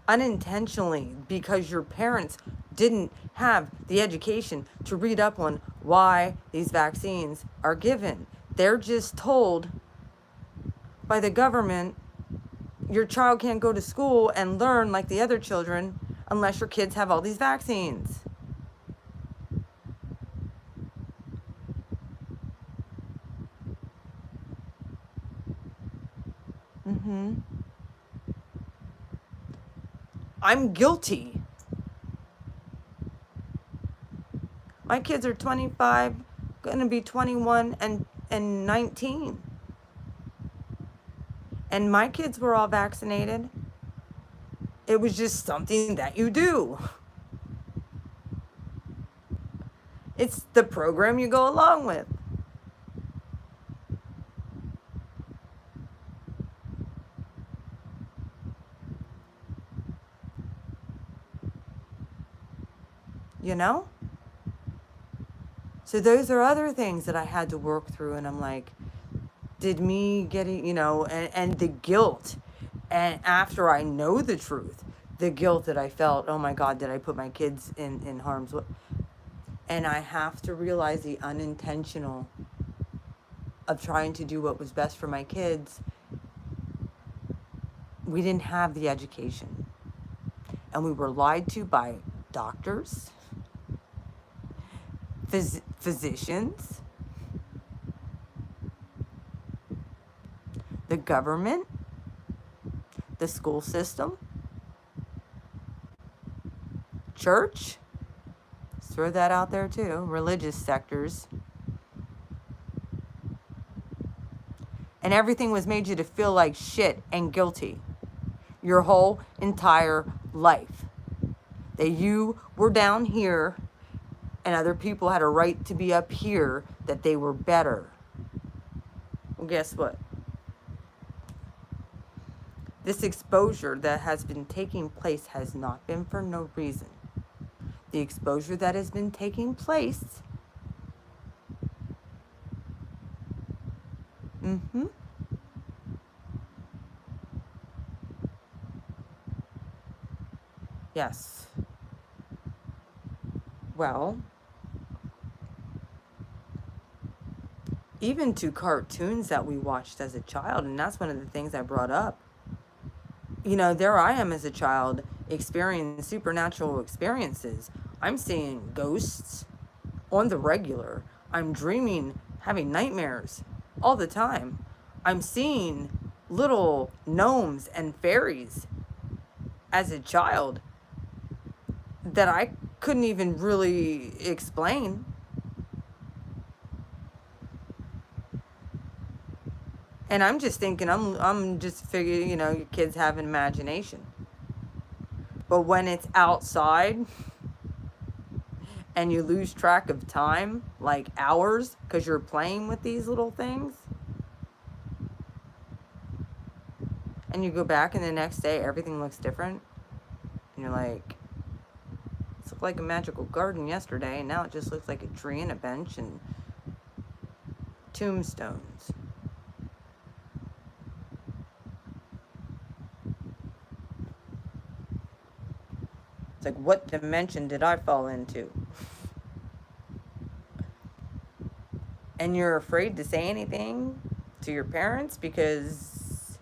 unintentionally because your parents didn't have the education to read up on why these vaccines are given. They're just told by the government, your child can't go to school and learn like the other children unless your kids have all these vaccines. I'm guilty. My kids are 25, gonna be 21 and 19. And my kids were all vaccinated. It was just something that you do. It's the program you go along with. You know? So those are other things that I had to work through. And I'm like, did me getting, and the guilt. And after I know the truth, the guilt that I felt, oh my God, did I put my kids in harm's way? And I have to realize the unintentional of trying to do what was best for my kids. We didn't have the education. And we were lied to by doctors, physicians, the government, the school system, church. Let's throw that out there too. Religious sectors. And everything was made you to feel like shit and guilty your whole entire life. That you were down here and other people had a right to be up here, that they were better. Well, guess what? This exposure that has been taking place has not been for no reason. The exposure that has been taking place, yes. Well, even to cartoons that we watched as a child, and that's one of the things I brought up. There I am as a child experiencing supernatural experiences. I'm seeing ghosts on the regular. I'm dreaming, having nightmares all the time. I'm seeing little gnomes and fairies as a child that I couldn't even really explain. And I'm just thinking, I'm just figuring, your kids have an imagination. But when it's outside and you lose track of time, like hours, because you're playing with these little things, and you go back and the next day everything looks different, and you're like, this looked like a magical garden yesterday, and now it just looks like a tree and a bench and tombstones. It's like, what dimension did I fall into? And you're afraid to say anything to your parents because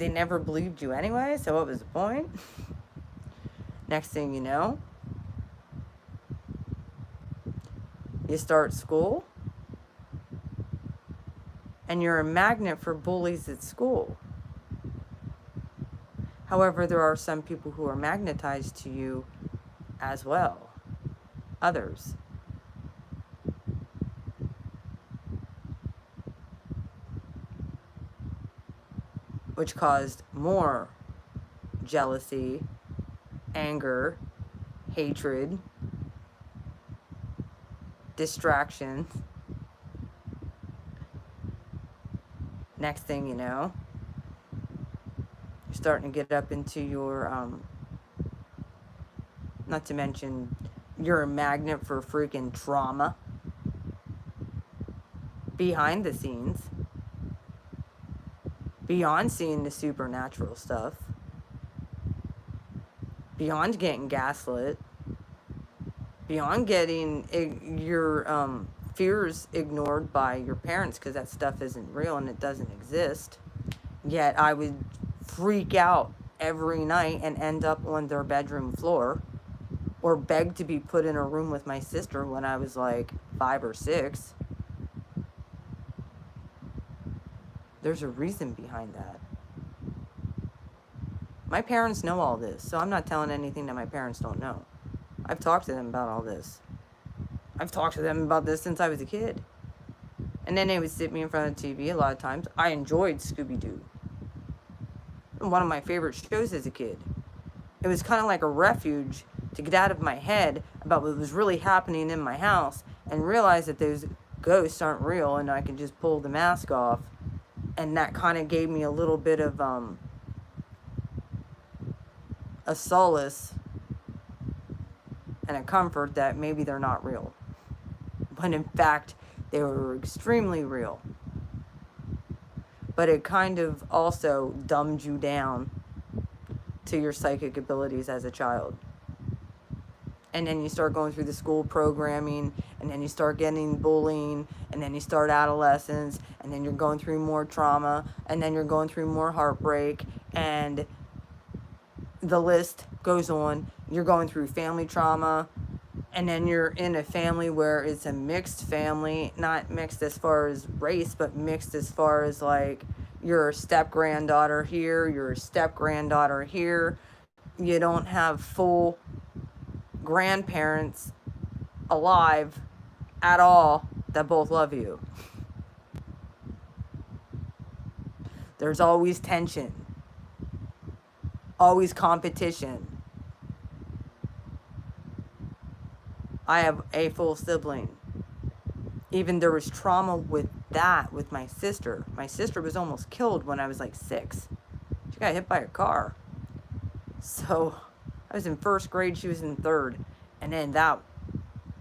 they never believed you anyway, so what was the point? Next thing you know, you start school, and you're a magnet for bullies at school. However, there are some people who are magnetized to you as well. Others. Which caused more jealousy, anger, hatred, distraction. Next thing you know, you're starting to get up into your, not to mention, you're a magnet for freaking trauma. Behind the scenes. Beyond seeing the supernatural stuff. Beyond getting gaslit. Beyond getting your fears ignored by your parents because that stuff isn't real and it doesn't exist. Yet I would freak out every night and end up on their bedroom floor, or beg to be put in a room with my sister when I was like 5 or 6. There's a reason behind that. My parents know all this, so I'm not telling anything that my parents don't know. I've talked to them about all this. I've talked to them about this since I was a kid. And then they would sit me in front of the TV a lot of times. I enjoyed Scooby-Doo. One of my favorite shows as a kid. It was kind of like a refuge to get out of my head about what was really happening in my house and realize that those ghosts aren't real and I can just pull the mask off. And that kind of gave me a little bit of a solace and a comfort that maybe they're not real. When in fact, they were extremely real. But it kind of also dumbed you down to your psychic abilities as a child. And then you start going through the school programming, and then you start getting bullying, and then you start adolescence, and then you're going through more trauma, and then you're going through more heartbreak, and the list goes on. You're going through family trauma, and then you're in a family where it's a mixed family, not mixed as far as race, but mixed as far as like you're a step-granddaughter here, you're a step-granddaughter here. You don't have full grandparents alive at all that both love you. There's always tension, always competition. I have a full sibling. Even there was trauma with that with my sister. My sister was almost killed when I was like 6. She got hit by a car. So I was in 1st grade, she was in 3rd. And then that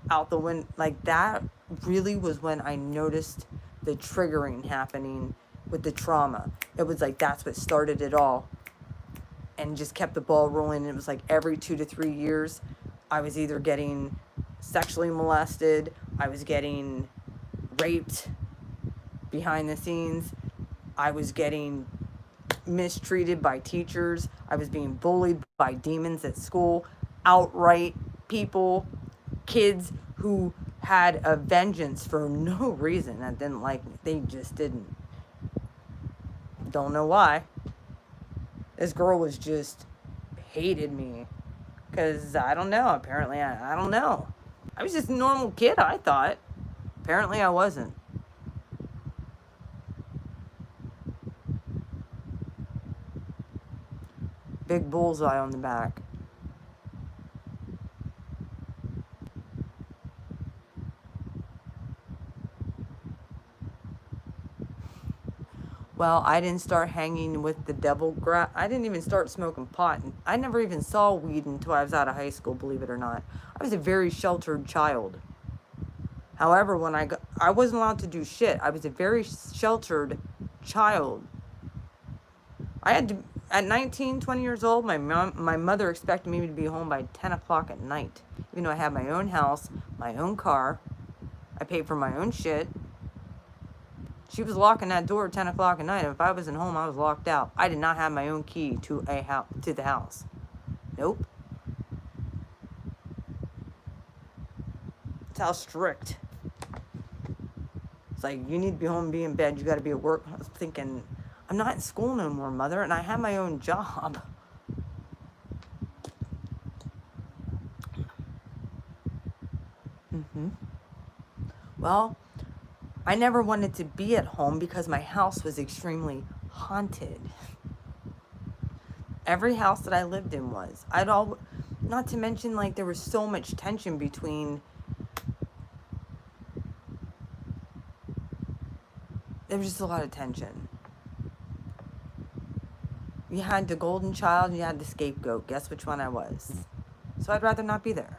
out the window, like that really was when I noticed the triggering happening with the trauma. It was like that's what started it all and just kept the ball rolling. It was like every 2 to 3 years, I was either getting sexually molested, I was getting raped behind the scenes, I was getting mistreated by teachers, I was being bullied by demons at school, outright people, kids who had a vengeance for no reason that didn't like me. They just didn't. Don't know why. This girl was just hated me. Because I don't know. Apparently, I don't know. I was just a normal kid, I thought. Apparently, I wasn't. Big bullseye on the back. Well, I didn't start hanging with the devil. I didn't even start smoking pot. I never even saw weed until I was out of high school, believe it or not. I was a very sheltered child. However, when I wasn't allowed to do shit. I was a very sheltered child. I had to, at 19, 20 years old, my mother expected me to be home by 10 o'clock at night. Even though I had my own house, my own car. I paid for my own shit. She was locking that door at 10 o'clock at night. If I wasn't home, I was locked out. I did not have my own key to the house. Nope. That's how strict. It's like, you need to be home and be in bed. You got to be at work. I was thinking, I'm not in school no more, Mother, and I have my own job. Well, I never wanted to be at home because my house was extremely haunted. Every house that I lived in was. Not to mention, like, there was so much tension between. There was just a lot of tension. You had the golden child and you had the scapegoat. Guess which one I was? So I'd rather not be there.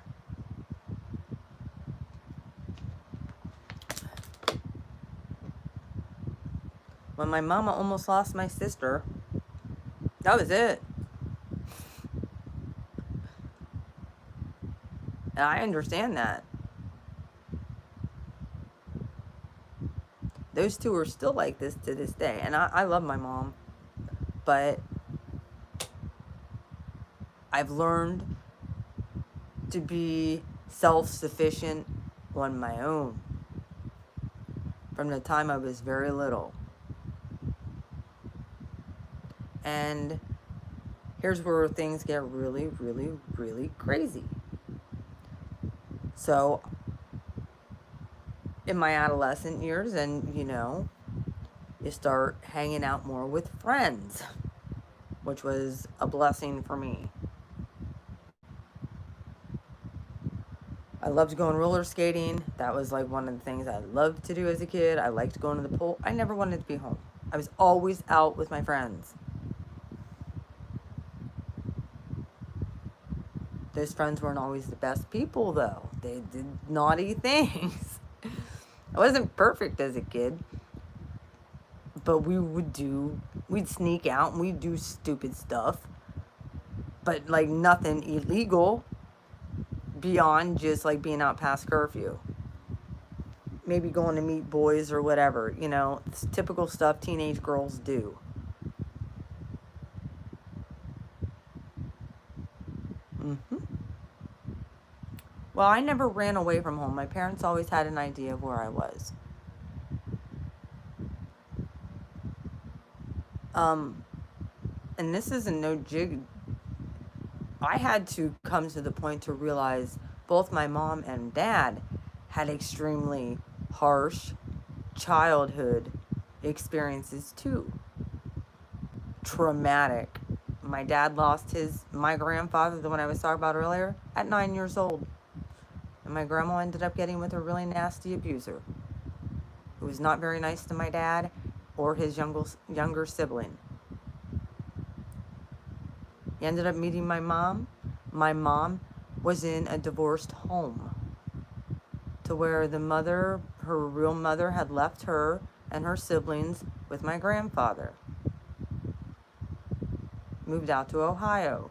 When my mama almost lost my sister, that was it. And I understand that. Those two are still like this to this day. And I love my mom. But I've learned to be self-sufficient on my own from the time I was very little. And here's where things get really, really, really crazy. So in my adolescent years, and you start hanging out more with friends, which was a blessing for me. I loved going roller skating. That was like one of the things I loved to do as a kid. I liked going to the pool. I never wanted to be home. I was always out with my friends. Those friends weren't always the best people, though. They did naughty things. I wasn't perfect as a kid. But we'd sneak out and we'd do stupid stuff. But like nothing illegal beyond just like being out past curfew. Maybe going to meet boys or whatever, it's typical stuff teenage girls do. Well, I never ran away from home. My parents always had an idea of where I was. And this isn't no jig. I had to come to the point to realize both my mom and dad had extremely harsh childhood experiences too. Traumatic. My dad lost my grandfather, the one I was talking about earlier, at 9 years old. And my grandma ended up getting with a really nasty abuser who was not very nice to my dad or his younger sibling. He ended up meeting my mom. My mom was in a divorced home to where her real mother had left her and her siblings with my grandfather. Moved out to Ohio.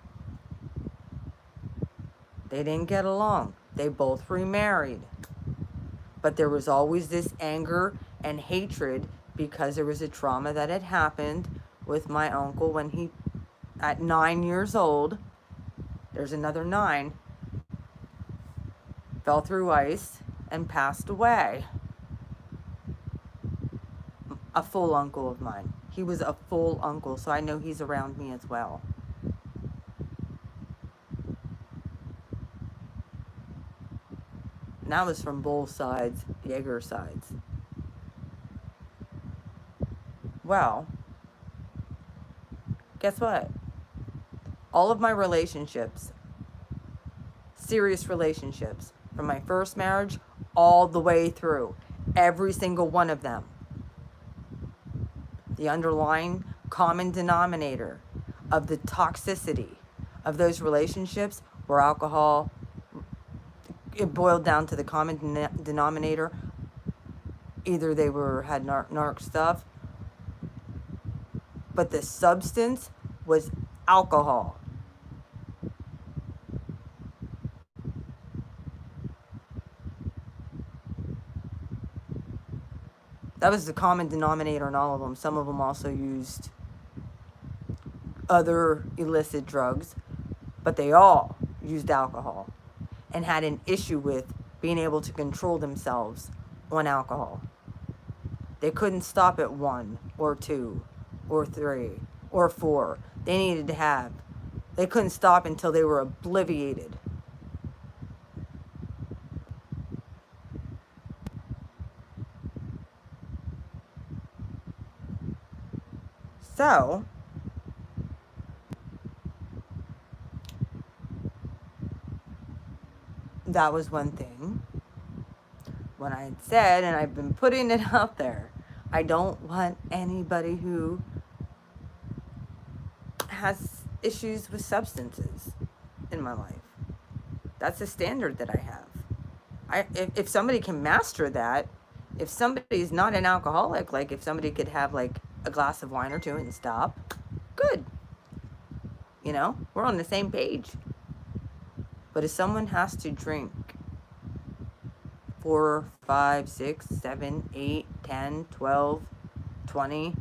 They didn't get along. They both remarried. But there was always this anger and hatred because there was a trauma that had happened with my uncle when he, at 9 years old, there's another 9, fell through ice and passed away. A full uncle of mine. He was a full uncle, so I know he's around me as well. And that was from both sides, Jaeger sides. Well, guess what? All of my relationships, serious relationships, from my first marriage all the way through, every single one of them, the underlying common denominator of the toxicity of those relationships were alcohol. It boiled down to the common denominator. Either they had narc stuff, but the substance was alcohol. That was the common denominator in all of them. Some of them also used other illicit drugs, but they all used alcohol and had an issue with being able to control themselves on alcohol. They couldn't stop at 1 or 2 or 3 or 4. They needed to have. They couldn't stop until they were obliviated. So, that was one thing. When I had said, and I've been putting it out there, I don't want anybody who has issues with substances in my life. That's a standard that I have. If somebody can master that, if somebody's not an alcoholic, like if somebody could have like a glass of wine or two and stop, good. You know, we're on the same page. But if someone has to drink 4, 5, 6, 7, 8, 10, 12, 20,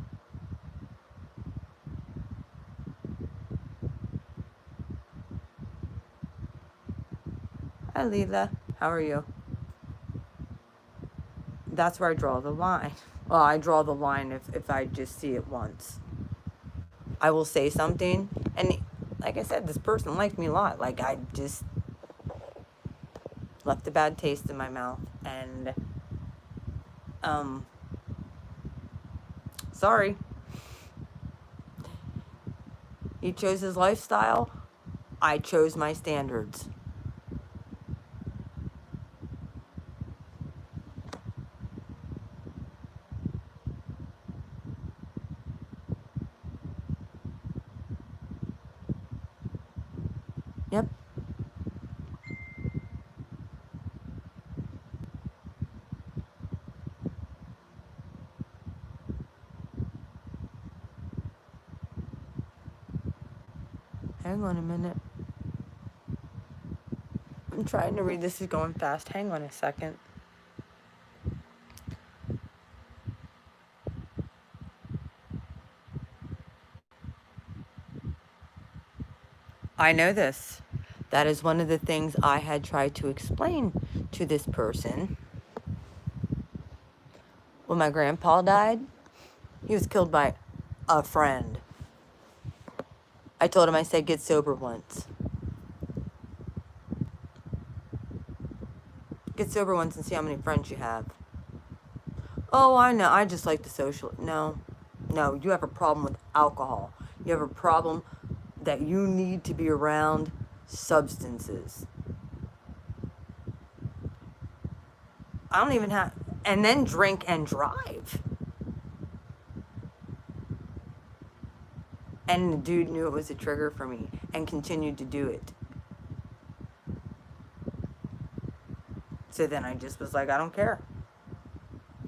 hi Leela, how are you? That's where I draw the line. Well, I draw the line if I just see it once. I will say something, and like I said, this person liked me a lot. Like, I just left a bad taste in my mouth, and sorry. He chose his lifestyle. I chose my standards. Yep. Hang on a minute. I'm trying to read. This is going fast. Hang on a second. I know this. That is one of the things I had tried to explain to this person. When my grandpa died, he was killed by a friend. I told him, I said, get sober once. Get sober once and see how many friends you have. Oh, I know. I just like the social. No, you have a problem with alcohol. You have a problem that you need to be around substances. I don't even have, and then drink and drive. And the dude knew it was a trigger for me and continued to do it. So then I just was like, I don't care.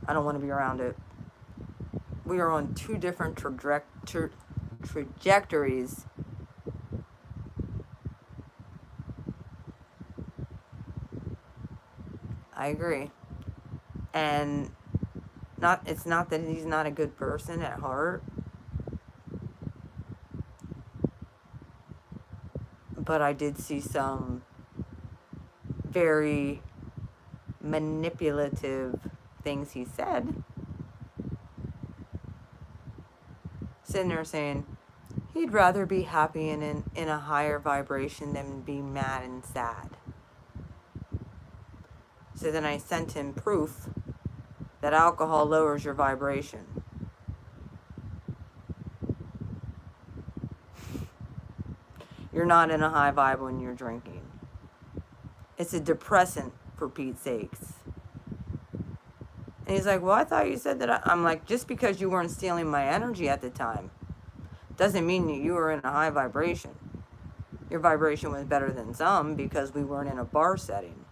I don't want to be around it. We are on two different trajectories. I agree. And it's not that he's not a good person at heart, but I did see some very manipulative things he said. Sitting there saying he'd rather be happy and in a higher vibration than be mad and sad. So then I sent him proof that alcohol lowers your vibration. You're not in a high vibe when you're drinking. It's a depressant, for Pete's sakes. And he's like, well, I thought you said that. I'm like, just because you weren't stealing my energy at the time doesn't mean you were in a high vibration. Your vibration was better than some because we weren't in a bar setting.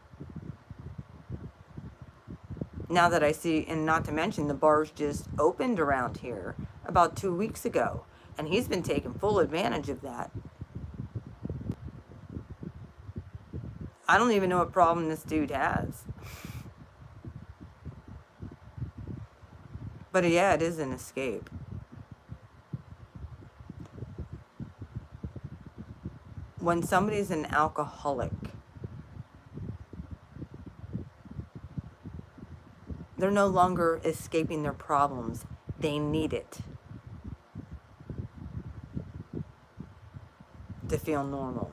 Now that I see, and not to mention the bars just opened around here about 2 weeks ago, and he's been taking full advantage of that. I don't even know what problem this dude has. But yeah, it is an escape. When somebody's an alcoholic, they're no longer escaping their problems. They need it to feel normal.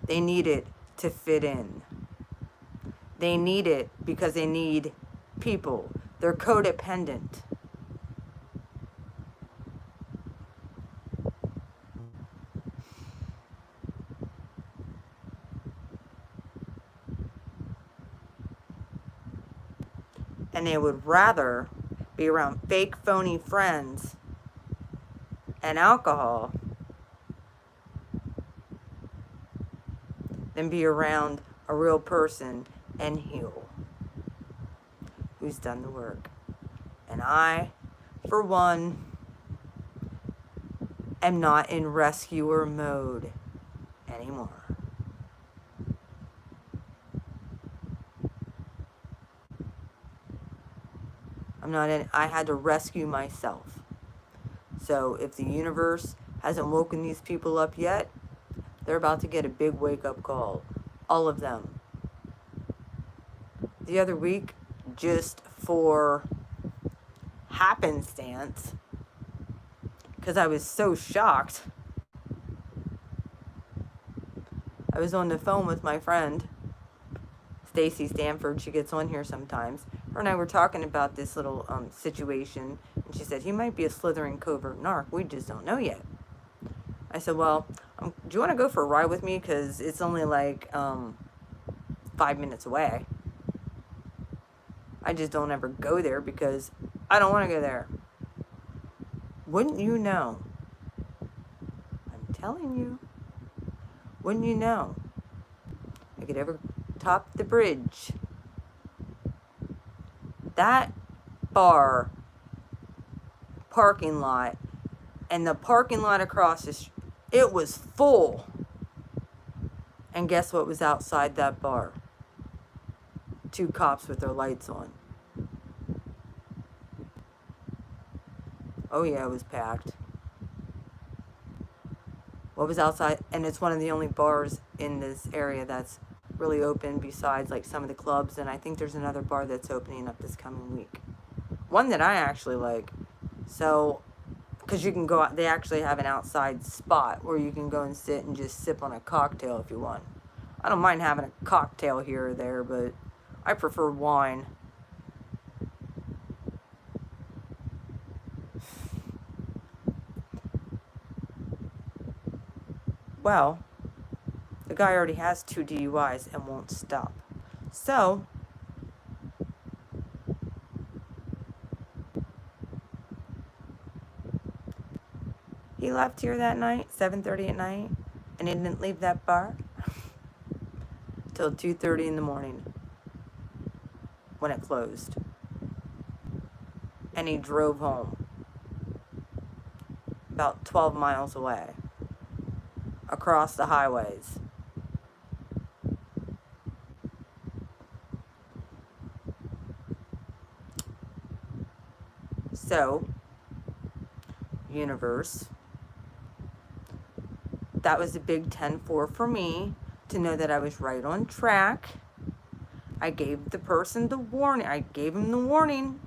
They need it to fit in. They need it because they need people. They're codependent. And they would rather be around fake, phony friends and alcohol than be around a real person and heal, who's done the work. And I, for one, am not in rescuer mode anymore. I'm not in, I had to rescue myself. So if the universe hasn't woken these people up yet, they're about to get a big wake-up call. All of them. The other week, just for happenstance, because I was so shocked, I was on the phone with my friend, Stacy Stanford. She gets on here sometimes. Her and I were talking about this little situation, and she said, he might be a slithering covert narc. We just don't know yet. I said, well, do you want to go for a ride with me? Because it's only like 5 minutes away. I just don't ever go there because I don't want to go there. Wouldn't you know? I'm telling you. Wouldn't you know? I could ever top the bridge. That bar parking lot and the parking lot across the street, it was full. And guess what was outside that bar? 2 cops with their lights on. Oh yeah, it was packed. What was outside? And it's one of the only bars in this area that's really open besides like some of the clubs. And I think there's another bar that's opening up this coming week. One that I actually like. So, because you can go out, they actually have an outside spot where you can go and sit and just sip on a cocktail if you want. I don't mind having a cocktail here or there, but I prefer wine. Well, the guy already has 2 DUIs and won't stop. So, he left here that night, 7:30 at night, and he didn't leave that bar till 2:30 in the morning when it closed. And he drove home about 12 miles away across the highways. So, universe, that was a big 10-4 for me to know that I was right on track. I gave the person the warning. I gave him the warning.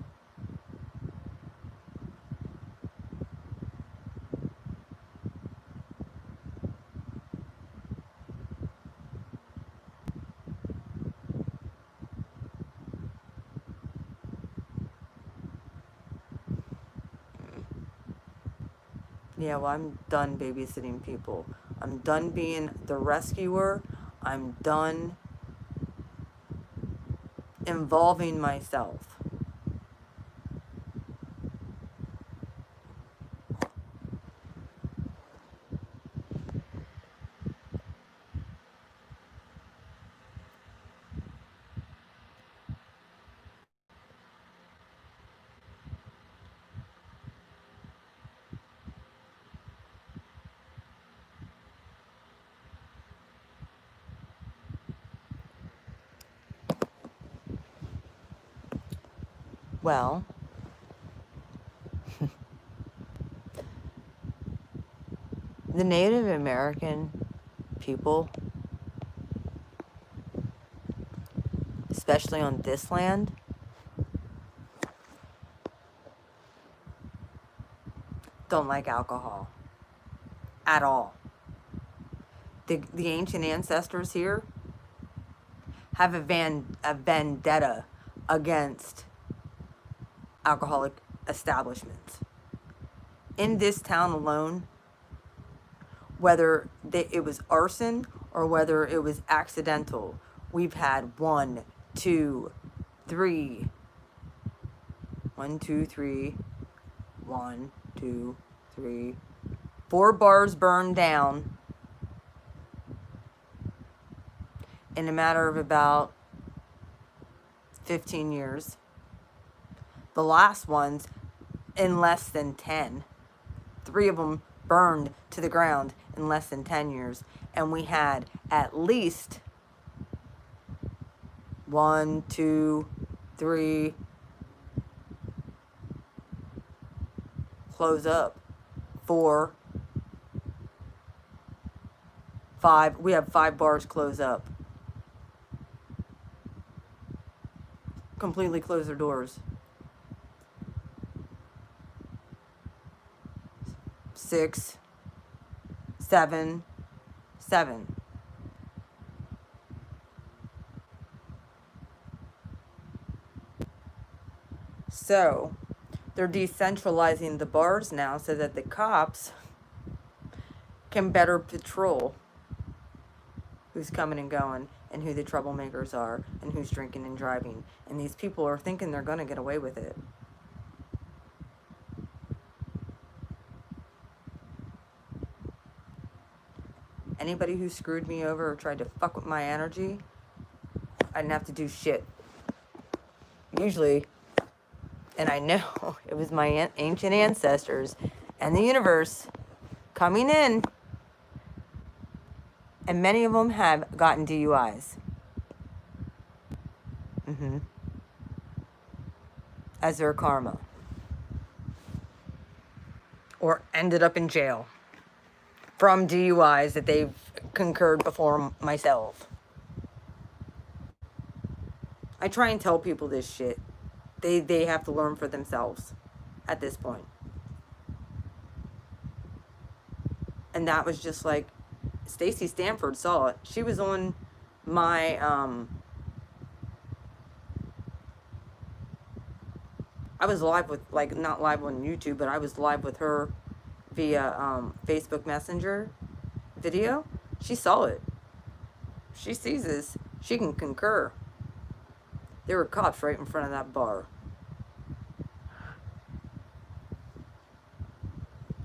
Yeah, well, I'm done babysitting people. I'm done being the rescuer. I'm done involving myself. Well, The Native American people, especially on this land, don't like alcohol at all. The ancient ancestors here have a vendetta against alcoholic establishments. In this town alone, whether it was arson or whether it was accidental, we've had 1, 2, 3, 1, 2, 3, 1, 2, 3, 4 bars burned down in a matter of about 15 years. The last ones in less than 10. 3 of them burned to the ground in less than 10 years. And we had at least 1, 2, 3 close up. 4, 5. We have 5 bars close up. Completely close their doors. 6, 7, 7. So, they're decentralizing the bars now so that the cops can better patrol who's coming and going and who the troublemakers are and who's drinking and driving. And these people are thinking they're going to get away with it. Anybody who screwed me over or tried to fuck with my energy, I didn't have to do shit. Usually, and I know it was my ancient ancestors and the universe coming in, and many of them have gotten DUIs. As their karma. Or ended up in jail from DUIs that they've concurred before myself. I try and tell people this shit. They have to learn for themselves at this point. And that was just like, Stacey Stanford saw it. She was on my, I was live with, like, not live on YouTube, but I was live with her via Facebook Messenger video. She saw it. She sees this. She can concur. There were cops right in front of that bar.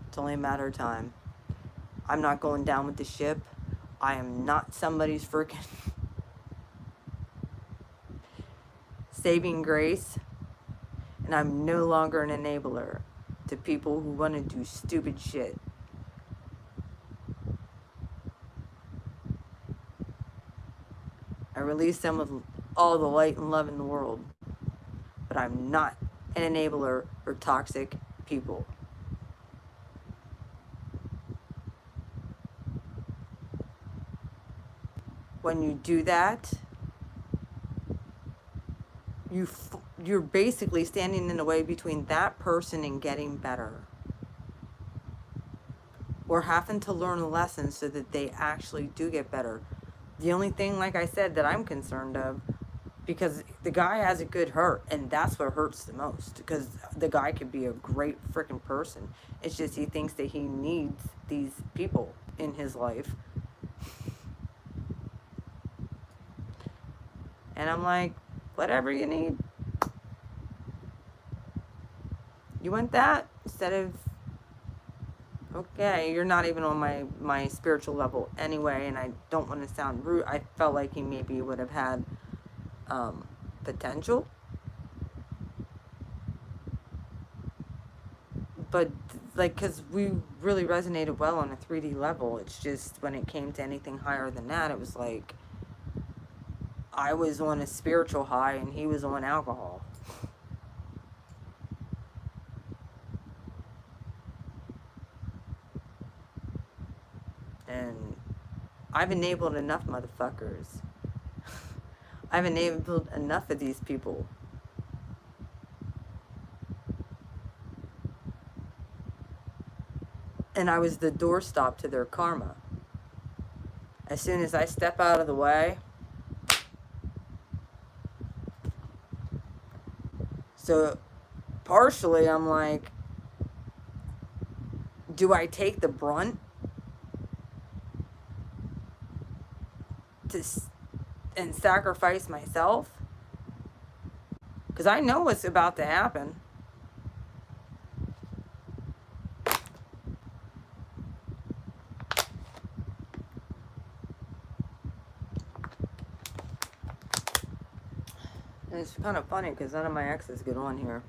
It's only a matter of time. I'm not going down with the ship. I am not somebody's freaking saving grace. And I'm no longer an enabler to people who want to do stupid shit. I release them with all the light and love in the world. But I'm not an enabler for toxic people. When you do that, you're basically standing in the way between that person and getting better. Or having to learn a lesson so that they actually do get better. The only thing, like I said, that I'm concerned of, because the guy has a good hurt, and that's what hurts the most. Because the guy could be a great freaking person. It's just he thinks that he needs these people in his life. And I'm like, whatever you need. You want that? Instead of, okay, you're not even on my spiritual level anyway, and I don't want to sound rude. I felt like he maybe would have had potential. But, like, because we really resonated well on a 3D level. It's just when it came to anything higher than that, it was like, I was on a spiritual high and he was on alcohol. And I've enabled enough motherfuckers. I've enabled enough of these people. And I was the doorstop to their karma. As soon as I step out of the way. So partially I'm like, do I take the brunt and sacrifice myself? Because I know what's about to happen. And it's kind of funny because none of my exes get on here.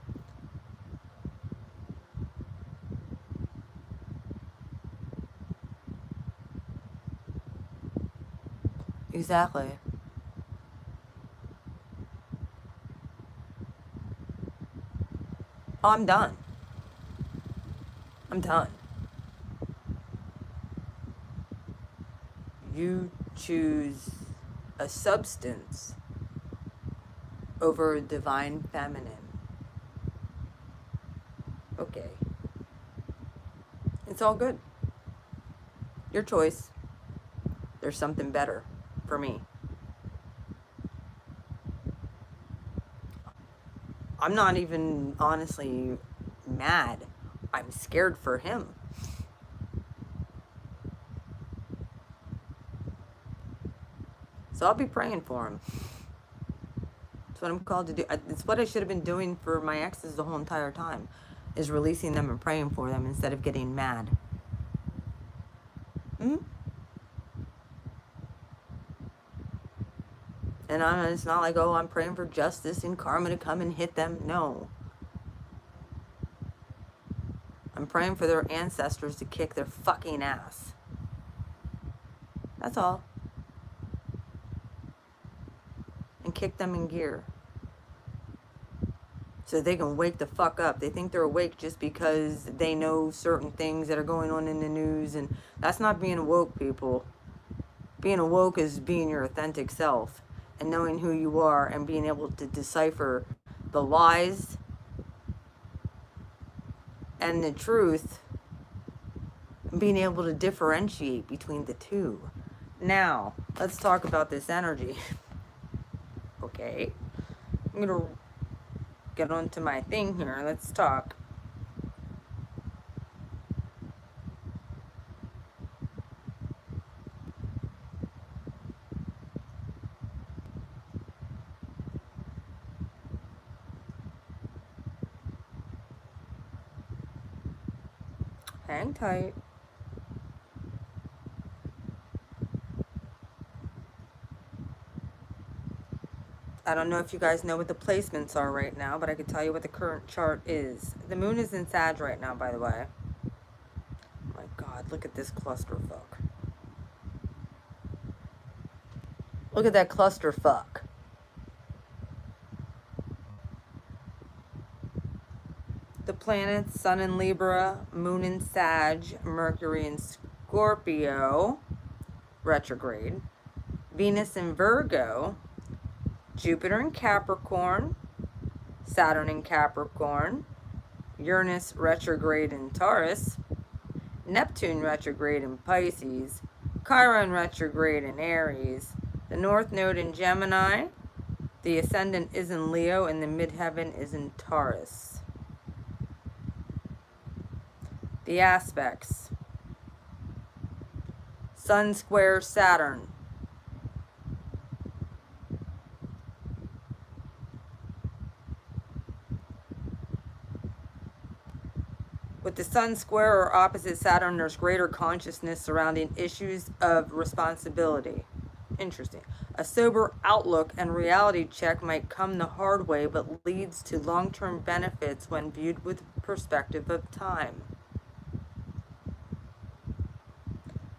Exactly. Oh, I'm done. I'm done. You choose a substance over divine feminine. Okay. It's all good. Your choice. There's something better for me. I'm not even honestly mad. I'm scared for him. So I'll be praying for him. That's what I'm called to do. It's what I should have been doing for my exes the whole entire time, is releasing them and praying for them instead of getting mad. And it's not like, oh, I'm praying for justice and karma to come and hit them. No. I'm praying for their ancestors to kick their fucking ass. That's all. And kick them in gear. So they can wake the fuck up. They think they're awake just because they know certain things that are going on in the news. And that's not being woke, people. Being awoke is being your authentic self. And knowing who you are and being able to decipher the lies and the truth. And being able to differentiate between the two. Now, let's talk about this energy. Okay. I'm going to get onto my thing here. Let's talk. Hang tight. I don't know if you guys know what the placements are right now, but I can tell you what the current chart is. The moon is in Sag right now, by the way. Oh my God, look at this clusterfuck. Look at that clusterfuck. The planets, Sun in Libra, Moon in Sag, Mercury in Scorpio, retrograde, Venus in Virgo, Jupiter in Capricorn, Saturn in Capricorn, Uranus retrograde in Taurus, Neptune retrograde in Pisces, Chiron retrograde in Aries, the North Node in Gemini, the Ascendant is in Leo, and the Midheaven is in Taurus. The aspects. Sun square Saturn. With the Sun square or opposite Saturn, there's greater consciousness surrounding issues of responsibility. Interesting. A sober outlook and reality check might come the hard way, but leads to long-term benefits when viewed with perspective of time.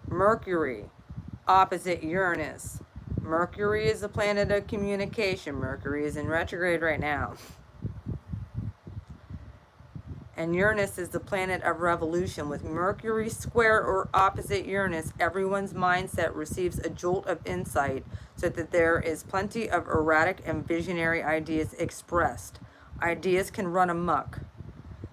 Mercury, opposite Uranus. Mercury is the planet of communication. Mercury is in retrograde right now. And Uranus is the planet of revolution. With Mercury square or opposite Uranus, everyone's mindset receives a jolt of insight so that there is plenty of erratic and visionary ideas expressed. Ideas can run amok.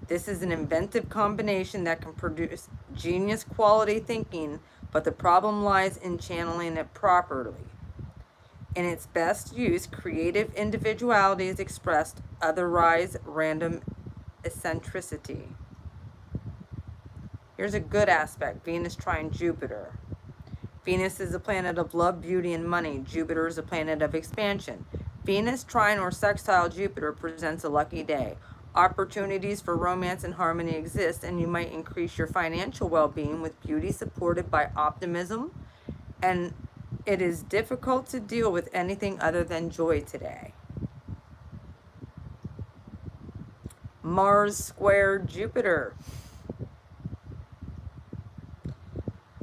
This is an inventive combination that can produce genius quality thinking, but the problem lies in channeling it properly. In its best use, creative individuality is expressed, otherwise random eccentricity. Here's a good aspect. Venus trine Jupiter. Venus is a planet of love, beauty, and money. Jupiter is a planet of expansion. Venus trine or sextile Jupiter presents a lucky day. Opportunities for romance and harmony exist, and you might increase your financial well-being with beauty supported by optimism. And it is difficult to deal with anything other than joy today. Mars square Jupiter.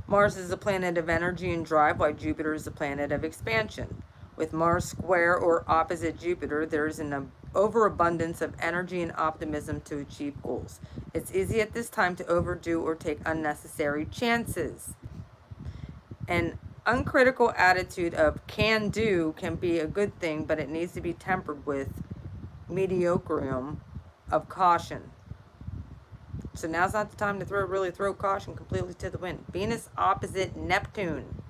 Mars is a planet of energy and drive, while Jupiter is a planet of expansion. With Mars square or opposite Jupiter, there is an overabundance of energy and optimism to achieve goals. It's easy at this time to overdo or take unnecessary chances. An uncritical attitude of can do can be a good thing, but it needs to be tempered with mediocrium of caution. So now's not the time to really throw caution completely to the wind. Venus opposite Neptune.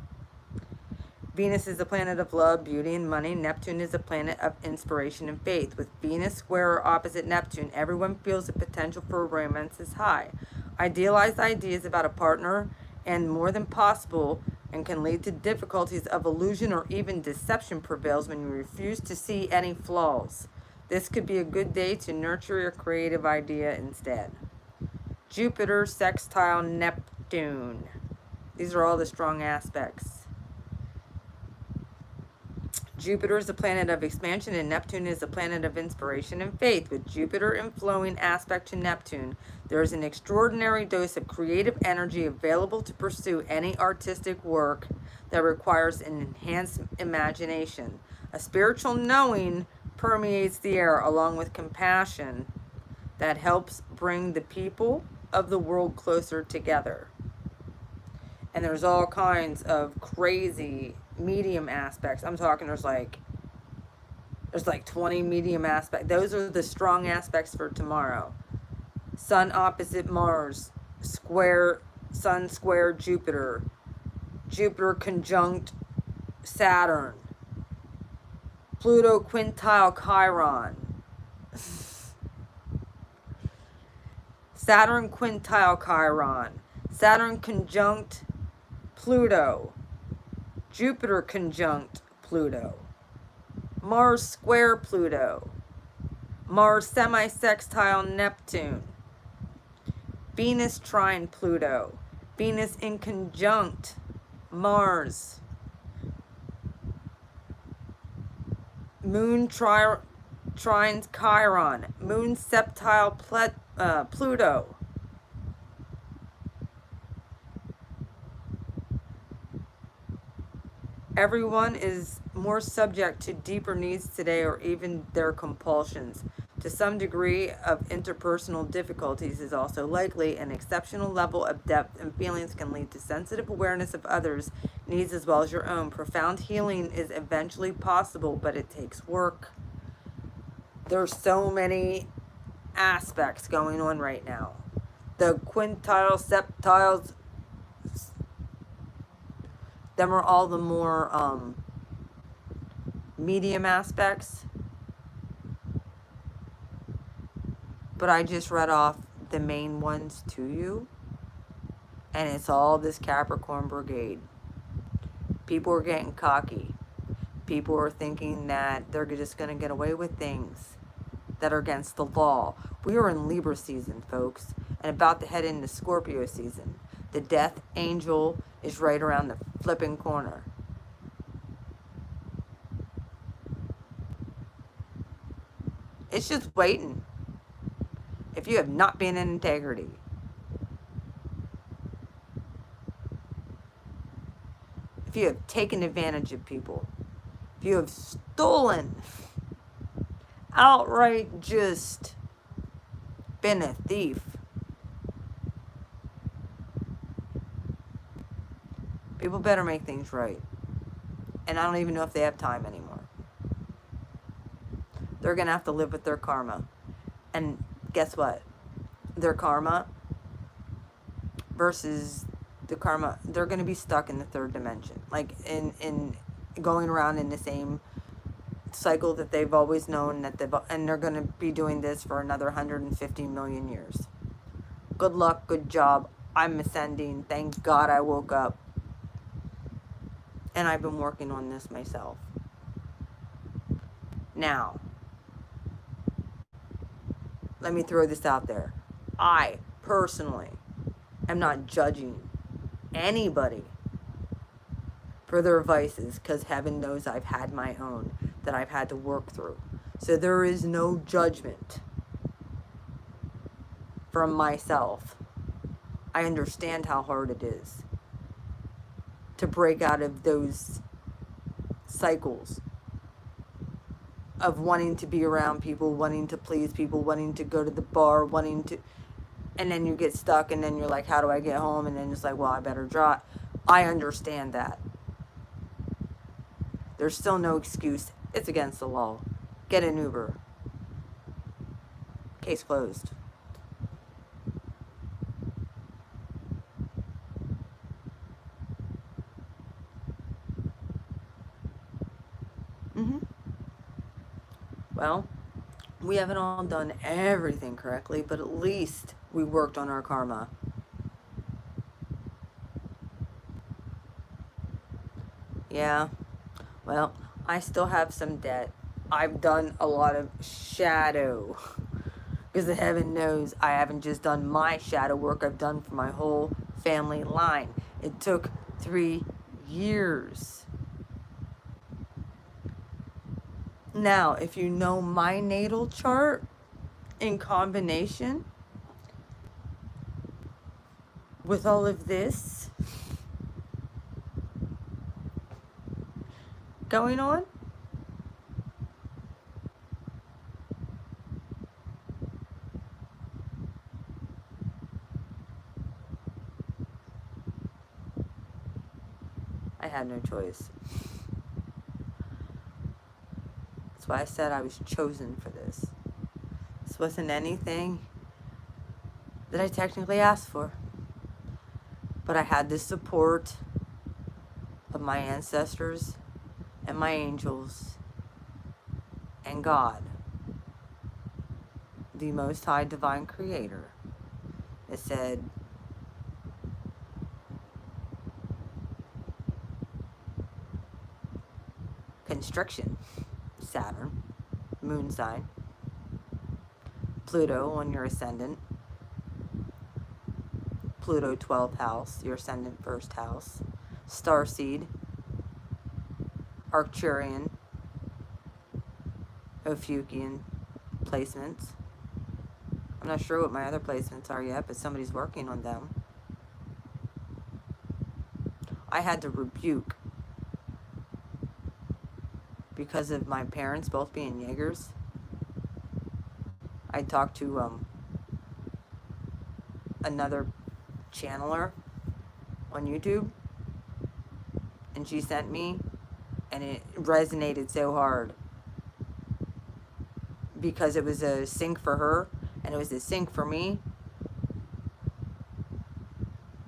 Venus is a planet of love, beauty, and money. Neptune is a planet of inspiration and faith. With Venus square or opposite Neptune, everyone feels the potential for romance is high. Idealized ideas about a partner and more than possible and can lead to difficulties of illusion or even deception prevails when you refuse to see any flaws. This could be a good day to nurture your creative idea instead. Jupiter sextile Neptune. These are all the strong aspects. Jupiter is a planet of expansion and Neptune is a planet of inspiration and faith. With Jupiter in flowing aspect to Neptune, there is an extraordinary dose of creative energy available to pursue any artistic work that requires an enhanced imagination. A spiritual knowing permeates the air along with compassion that helps bring the people of the world closer together. And there's all kinds of crazy medium aspects. I'm talking there's like 20 medium aspects. Those are the strong aspects for tomorrow. Sun opposite Mars, square Sun square Jupiter, Jupiter conjunct Saturn, Pluto quintile Chiron, Saturn quintile Chiron, Saturn conjunct Pluto, Jupiter conjunct Pluto, Mars square Pluto, Mars semi-sextile Neptune, Venus trine Pluto, Venus in conjunct Mars, Moon trines Chiron, Moon septile Pluto, everyone is more subject to deeper needs today or even their compulsions. To some degree of interpersonal difficulties is also likely. An exceptional level of depth and feelings can lead to sensitive awareness of others' needs as well as your own. Profound healing is eventually possible, but it takes work. There's so many aspects going on right now. The quintiles, septiles, them are all the more medium aspects. But I just read off the main ones to you. And it's all this Capricorn brigade. People are getting cocky. People are thinking that they're just going to get away with things that are against the law. We are in Libra season, folks, and about to head into Scorpio season. The death angel is right around the flipping corner. It's just waiting. If you have not been in integrity, if you have taken advantage of people, if you have stolen, outright just been a thief. People better make things right. And I don't even know if they have time anymore. They're going to have to live with their karma. And guess what? Their karma versus the karma, they're going to be stuck in the third dimension. Like in going around in the same cycle that they've always known, and they're going to be doing this for another 150 million years. Good luck, good job. I'm ascending. Thank God I woke up. And I've been working on this myself. Now, let me throw this out there. I personally am not judging anybody for their vices, because heaven knows I've had my own that I've had to work through. So there is no judgment from myself. I understand how hard it is to break out of those cycles of wanting to be around people, wanting to please people, wanting to go to the bar, wanting to, and then you get stuck, and then you're like, how do I get home? And then it's like, well, I better drive. I understand that. There's still no excuse. It's against the law. Get an Uber. Case closed. Well, we haven't all done everything correctly, but at least we worked on our karma. Yeah. Well, I still have some debt. I've done a lot of shadow. Because the heaven knows I haven't just done my shadow work, I've done for my whole family line. It took 3 years. Now, if you know my natal chart in combination with all of this going on, I had no choice. That's why I said I was chosen for this. This wasn't anything that I technically asked for. But I had the support of my ancestors and my angels and God, the Most High Divine Creator. It said, constriction, Saturn, moon sign, Pluto on your ascendant, Pluto 12th house, your ascendant 1st house, starseed, Arcturian, Ophiuchian placements. I'm not sure what my other placements are yet, but somebody's working on them. I had to rebuke, because of my parents both being Jaegers. I talked to another channeler on YouTube, and she sent me, and it resonated so hard because it was a sync for her and it was a sync for me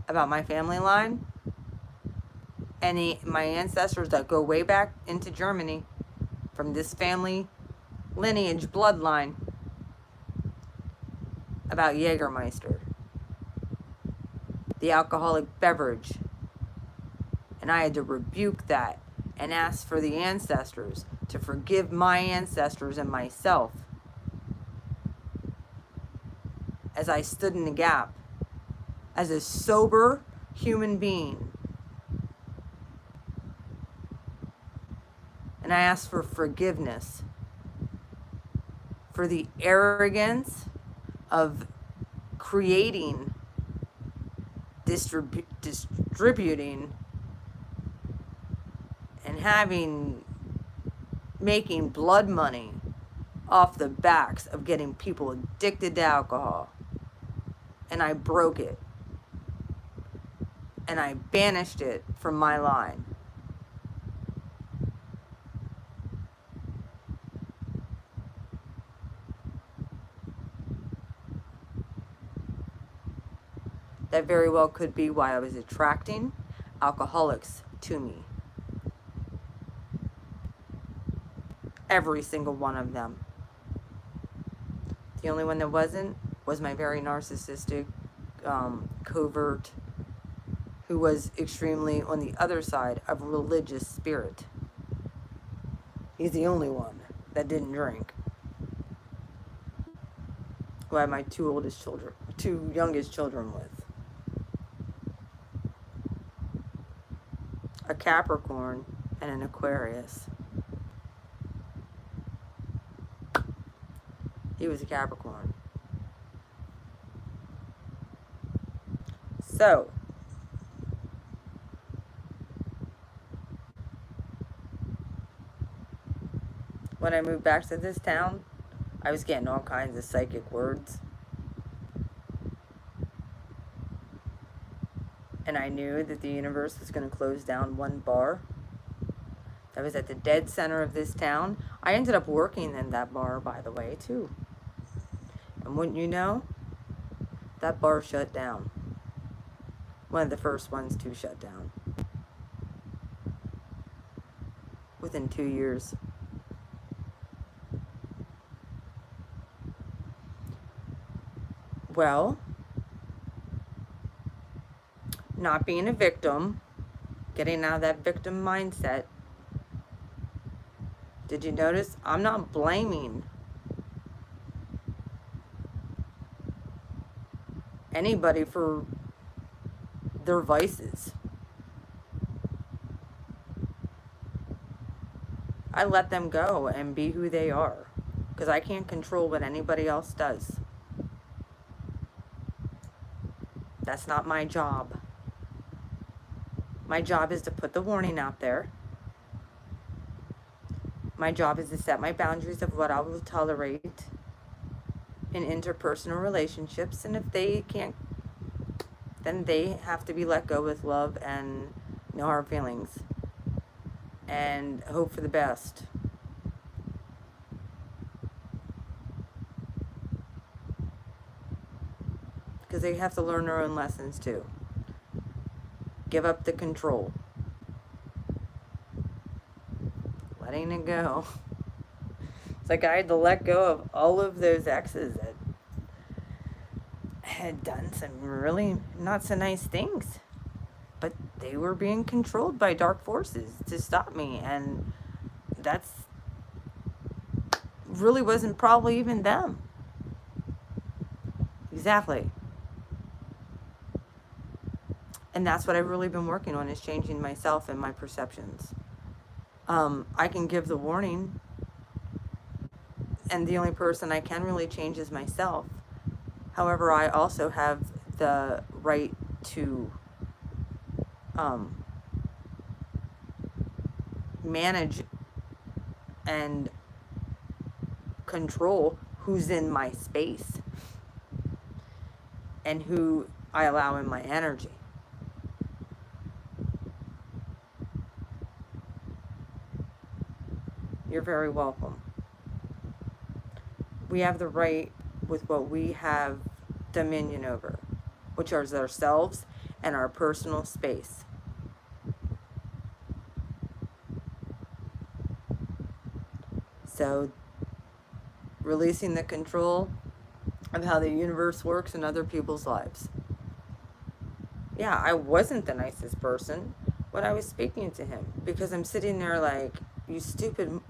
about my family line and my ancestors that go way back into Germany from this family lineage bloodline about Jägermeister, the alcoholic beverage. And I had to rebuke that and ask for the ancestors to forgive my ancestors and myself as I stood in the gap as a sober human being. And I asked for forgiveness for the arrogance of creating, distributing, and making blood money off the backs of getting people addicted to alcohol. And I broke it. And I banished it from my line. That very well could be why I was attracting alcoholics to me. Every single one of them. The only one that wasn't was my very narcissistic, covert, who was extremely on the other side of religious spirit. He's the only one that didn't drink. Who I had my two youngest children with. A Capricorn and an Aquarius. He was a Capricorn. So, when I moved back to this town, I was getting all kinds of psychic words. And I knew that the universe was going to close down one bar that was at the dead center of this town. I ended up working in that bar, by the way, too. And wouldn't you know, that bar shut down. One of the first ones to shut down. Within 2 years. Well, not being a victim, getting out of that victim mindset. Did you notice? I'm not blaming anybody for their vices. I let them go and be who they are, because I can't control what anybody else does. That's not my job. My job is to put the warning out there. My job is to set my boundaries of what I will tolerate in interpersonal relationships, and if they can't, then they have to be let go with love and no hard feelings and hope for the best. Because they have to learn their own lessons too. Give up the control. Letting it go. It's like I had to let go of all of those exes that had done some really not so nice things. But they were being controlled by dark forces to stop me. And that's really wasn't probably even them. Exactly. And that's what I've really been working on, is changing myself and my perceptions. I can give the warning, and the only person I can really change is myself. However, I also have the right to manage and control who's in my space and who I allow in my energy. You're very welcome. We have the right with what we have dominion over, which is ourselves and our personal space. So, releasing the control of how the universe works in other people's lives. Yeah, I wasn't the nicest person when I was speaking to him, because I'm sitting there like, you stupid.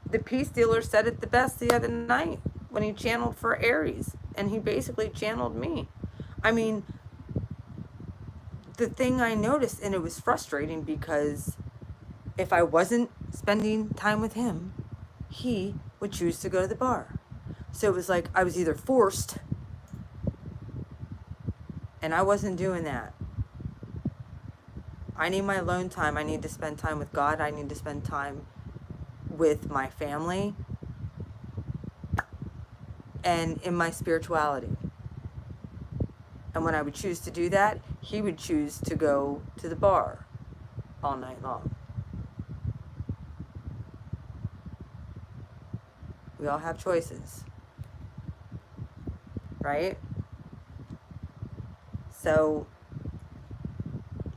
The peace dealer said it the best the other night when he channeled for Aries, and he basically channeled me. I mean, the thing I noticed, and it was frustrating, because if I wasn't spending time with him, he would choose to go to the bar. So it was like I was either forced, and I wasn't doing that. I need my alone time. I need to spend time with God. I need to spend time with my family. and in my spirituality. And when I would choose to do that, he would choose to go to the bar all night long. We all have choices, right? So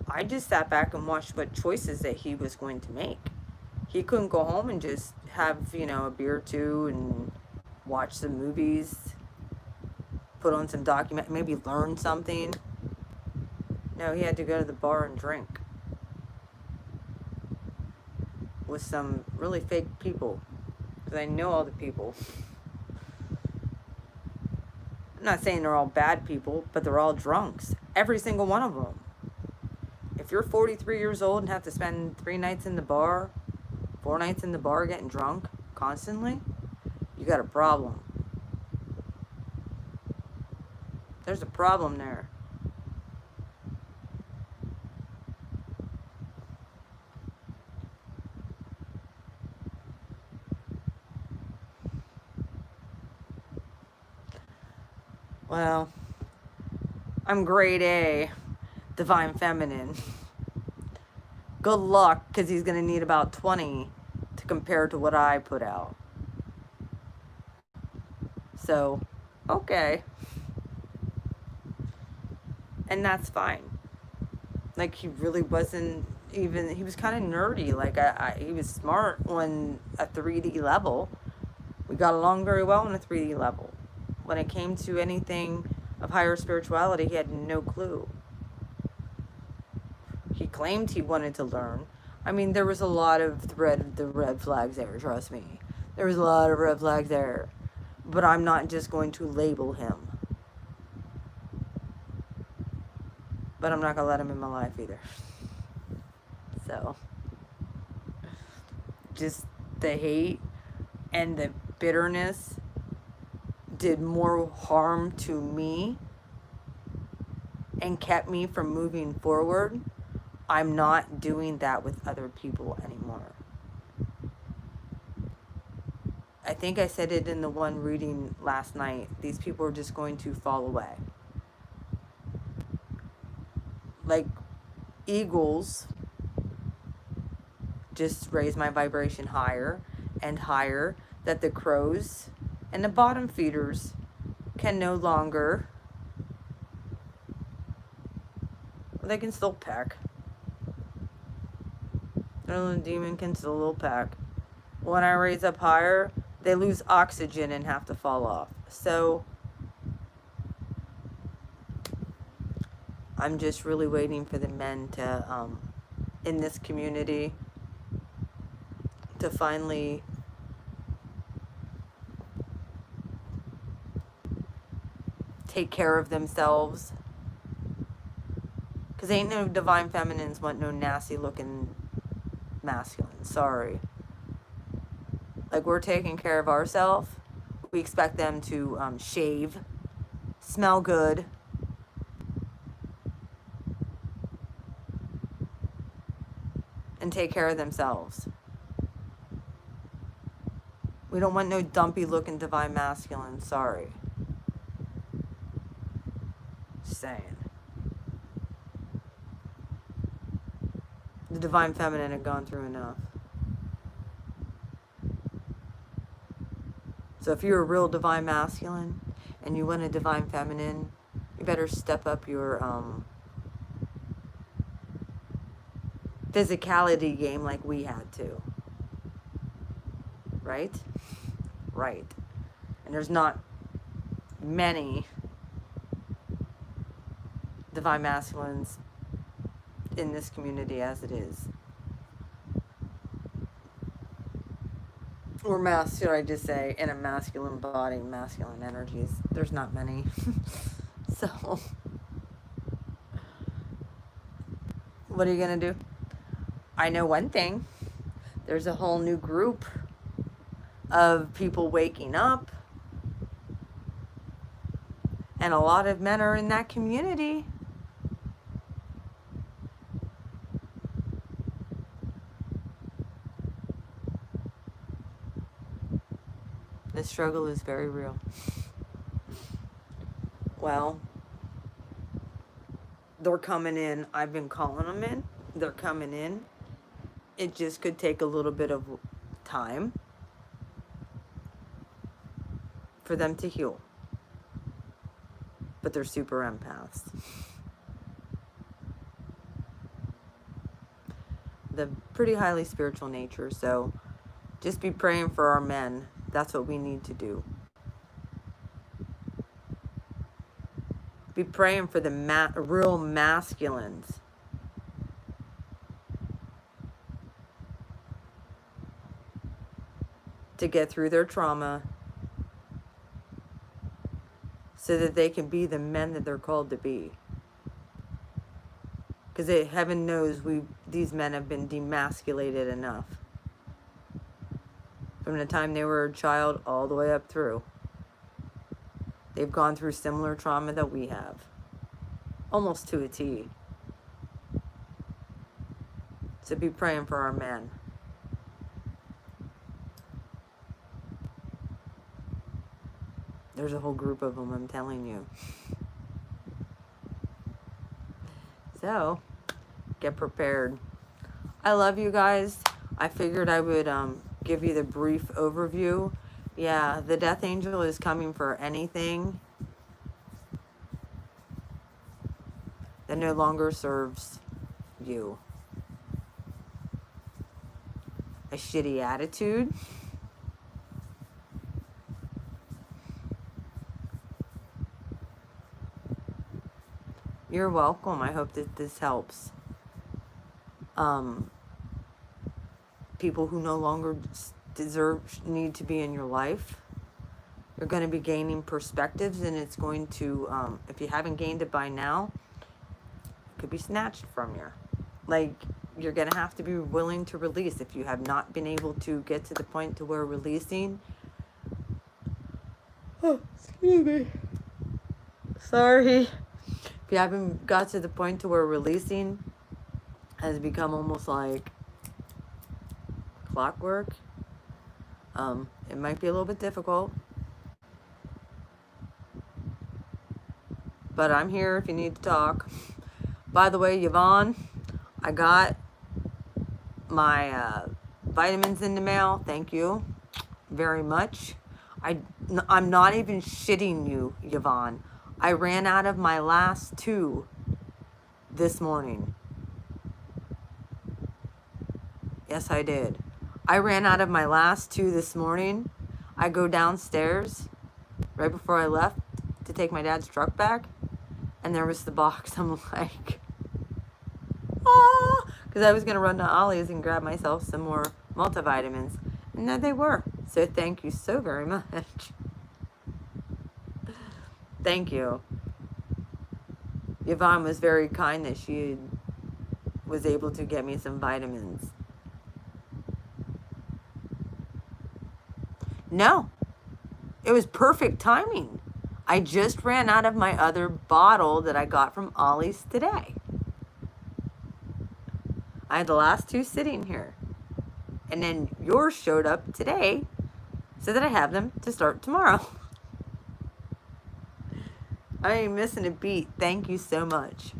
I just sat back and watched what choices that he was going to make. He couldn't go home and just have, a beer or two and watch some movies, put on some document, maybe learn something. No, he had to go to the bar and drink with some really fake people, because I know all the people. I'm not saying they're all bad people, but they're all drunks. Every single one of them. If you're 43 years old and have to spend 3 nights in the bar, 4 nights in the bar getting drunk constantly, you got a problem. There's a problem there. Well, I'm grade A, divine feminine. Good luck, because he's going to need about 20 to compare to what I put out. So, okay. And that's fine. Like, he really wasn't even, he was kind of nerdy. Like, he was smart on a 3D level. We got along very well on a 3D level. When it came to anything of higher spirituality, he had no clue. He claimed he wanted to learn. I mean, there was a lot of red flags there, trust me. There was a lot of red flags there. But I'm not just going to label him. But I'm not going to let him in my life either. So, just the hate and the bitterness did more harm to me and kept me from moving forward. I'm not doing that with other people anymore. I think I said it in the one reading last night. These people are just going to fall away. Like eagles, just raise my vibration higher and higher, that the crows and the bottom feeders can no longer, they can still peck. Their little demon can still peck. When I raise up higher, they lose oxygen and have to fall off. So I'm just really waiting for the men to, in this community, to finally take care of themselves. Because ain't no divine feminines want no nasty looking masculine. Sorry. Like, we're taking care of ourselves. We expect them to shave, smell good, and take care of themselves. We don't want no dumpy looking divine masculine. Sorry. Just saying. The divine feminine had gone through enough. So if you're a real divine masculine and you want a divine feminine, you better step up your physicality game like we had to. Right? Right. And there's not many divine masculines in this community as it is. Or should I just say, in a masculine body, masculine energies. There's not many. So, what are you going to do? I know one thing. There's a whole new group of people waking up. And a lot of men are in that community. The struggle is very real. Well, they're coming in. I've been calling them in. They're coming in. It just could take a little bit of time for them to heal. But they're super empaths. They're pretty highly spiritual nature, so just be praying for our men. That's what we need to do. Be praying for the real masculines. To get through their trauma so that they can be the men that they're called to be. Because heaven knows these men have been demasculated enough. From the time they were a child all the way up through. They've gone through similar trauma that we have. Almost to a T. So be praying for our men. There's a whole group of them, I'm telling you. So, get prepared. I love you guys. I figured I would give you the brief overview. Yeah, the Death Angel is coming for anything that no longer serves you. A shitty attitude. You're welcome. I hope that this helps. People who no longer need to be in your life. You're going to be gaining perspectives, and it's going to, if you haven't gained it by now, it could be snatched from you. Like, you're going to have to be willing to release. If you have not been able to get to the point to where releasing... Oh, excuse me. Sorry. If you haven't got to the point to where releasing has become almost like clockwork, it might be a little bit difficult. But I'm here if you need to talk. By the way, Yvonne, I got my vitamins in the mail. Thank you very much. I'm not even shitting you, Yvonne. I ran out of my last 2 this morning. Yes, I did. I ran out of my last 2 this morning. I go downstairs right before I left to take my dad's truck back, and there was the box. I'm like, ah, because I was going to run to Ollie's and grab myself some more multivitamins, and there they were. So thank you so very much. Thank you. Yvonne was very kind that she was able to get me some vitamins. No, it was perfect timing. I just ran out of my other bottle that I got from Ollie's today. I had the last 2 sitting here. And then yours showed up today so that I have them to start tomorrow. I ain't missing a beat. Thank you so much.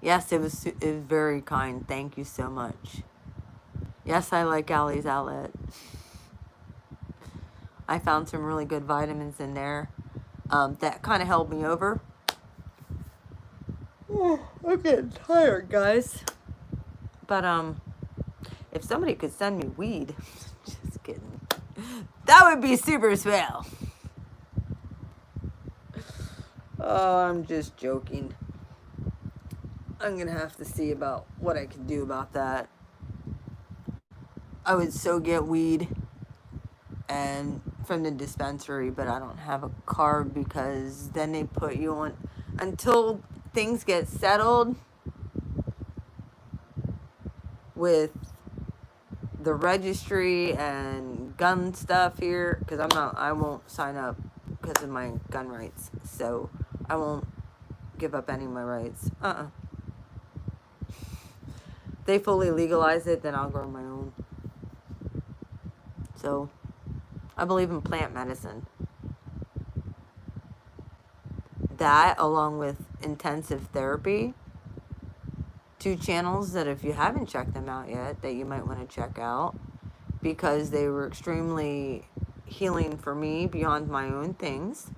Yes, it was very kind. Thank you so much. Yes, I like Allie's Outlet. I found some really good vitamins in there that kind of held me over. Oh, I'm getting tired, guys. But if somebody could send me weed, just kidding, that would be super swell. Oh, I'm just joking. I'm gonna have to see about what I can do about that. I would so get weed and from the dispensary, but I don't have a card because then they put you on until things get settled with the registry and gun stuff here, because I won't sign up because of my gun rights, so I won't give up any of my rights. They fully legalize it, then I'll grow my own. So So, I believe in plant medicine. That, along with intensive therapy, 2 channels that if you haven't checked them out yet, that you might want to check out, because they were extremely healing for me beyond my own things.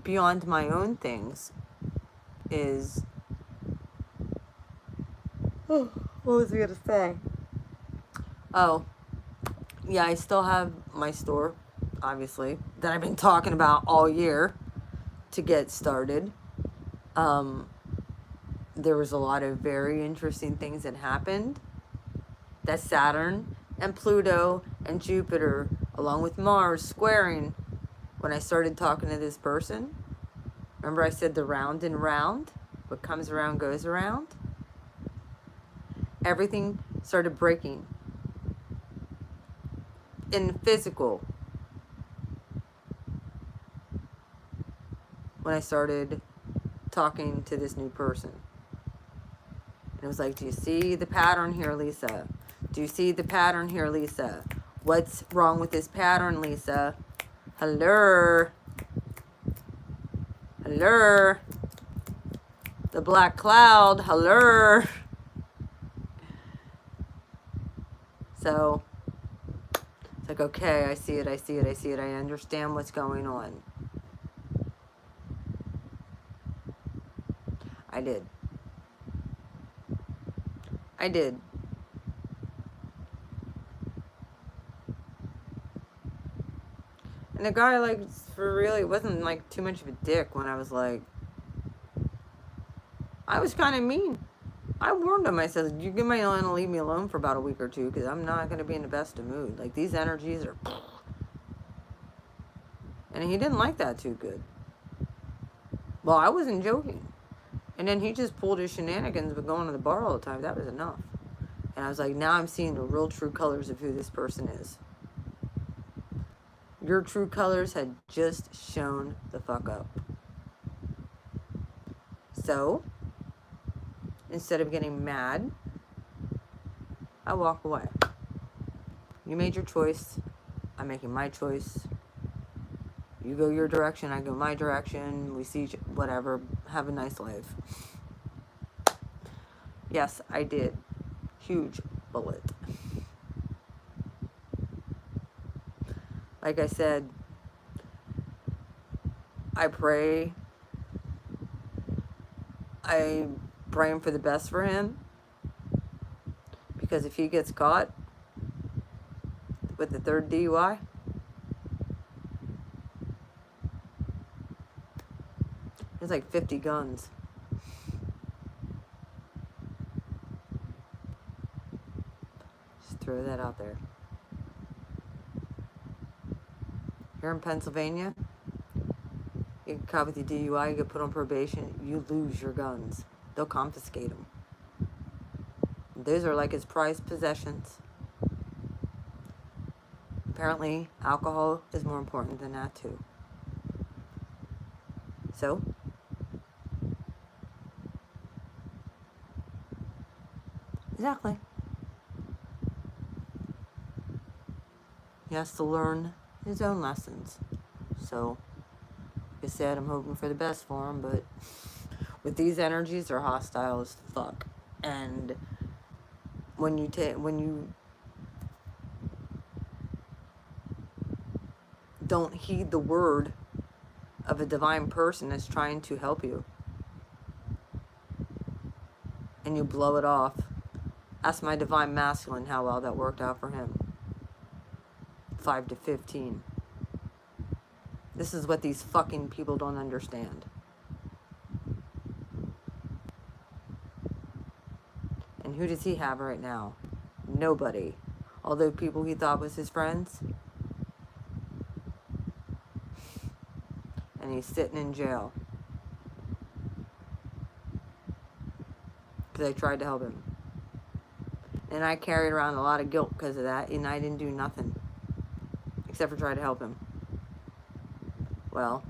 Beyond my own things is, oh, what was I gonna say? Oh, yeah, I still have my store, obviously, that I've been talking about all year to get started. There was a lot of very interesting things that happened. That Saturn and Pluto and Jupiter, along with Mars, squaring when I started talking to this person. Remember I said the round and round? What comes around goes around? Everything started breaking. In physical. When I started talking to this new person. And it was like, do you see the pattern here, Lisa? Do you see the pattern here, Lisa? What's wrong with this pattern, Lisa? Hello? Hello? The black cloud, hello? So, it's like, okay, I see it, I see it, I see it. I understand what's going on. I did. I did. And the guy, like, for really, wasn't, like, too much of a dick when I was, like, I was kind of mean. I warned him. I said, you might want to leave me alone for about a week or two, because I'm not going to be in the best of mood. Like, these energies are... And he didn't like that too good. Well, I wasn't joking. And then he just pulled his shenanigans with going to the bar all the time. That was enough. And I was like, now I'm seeing the real true colors of who this person is. Your true colors had just shown the fuck up. So, instead of getting mad, I walk away. You made your choice. I'm making my choice. You go your direction, I go my direction. We see each, whatever. Have a nice life. Yes, I did. Huge bullet. Like I said, I pray. I'm praying for the best for him. Because if he gets caught with the 3rd DUI, there's like 50 guns. Just throw that out there. Here in Pennsylvania, you get caught with your DUI, you get put on probation, you lose your guns. They'll confiscate them. Those are like his prized possessions. Apparently, alcohol is more important than that too. So, exactly. He has to learn his own lessons. So, like I said, I'm hoping for the best for him, but with these energies, they're hostile as fuck. And when you don't heed the word of a divine person that's trying to help you, and you blow it off, ask my divine masculine how well that worked out for him. 5 to 15. This is what these fucking people don't understand. And who does he have right now? Nobody. Although people he thought was his friends. And he's sitting in jail. Because I tried to help him. And I carried around a lot of guilt because of that. And I didn't do nothing. Except for try to help him. Well,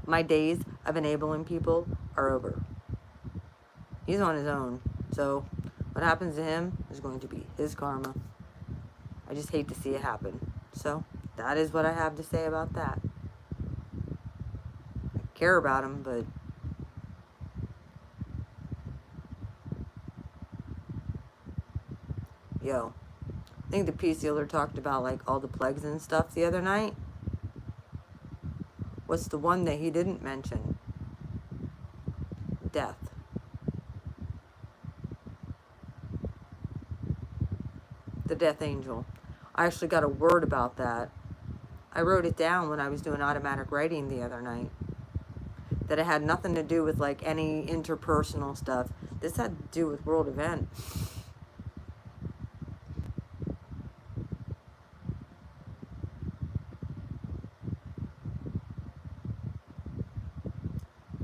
My days of enabling people are over. He's on his own. So what happens to him is going to be his karma. I just hate to see it happen. So that is what I have to say about that. I care about him, but yo, I think the peace healer talked about like all the plagues and stuff the other night. What's the one that he didn't mention? Death. The death angel. I actually got a word about that. I wrote it down when I was doing automatic writing the other night. That it had nothing to do with like any interpersonal stuff. This had to do with world event.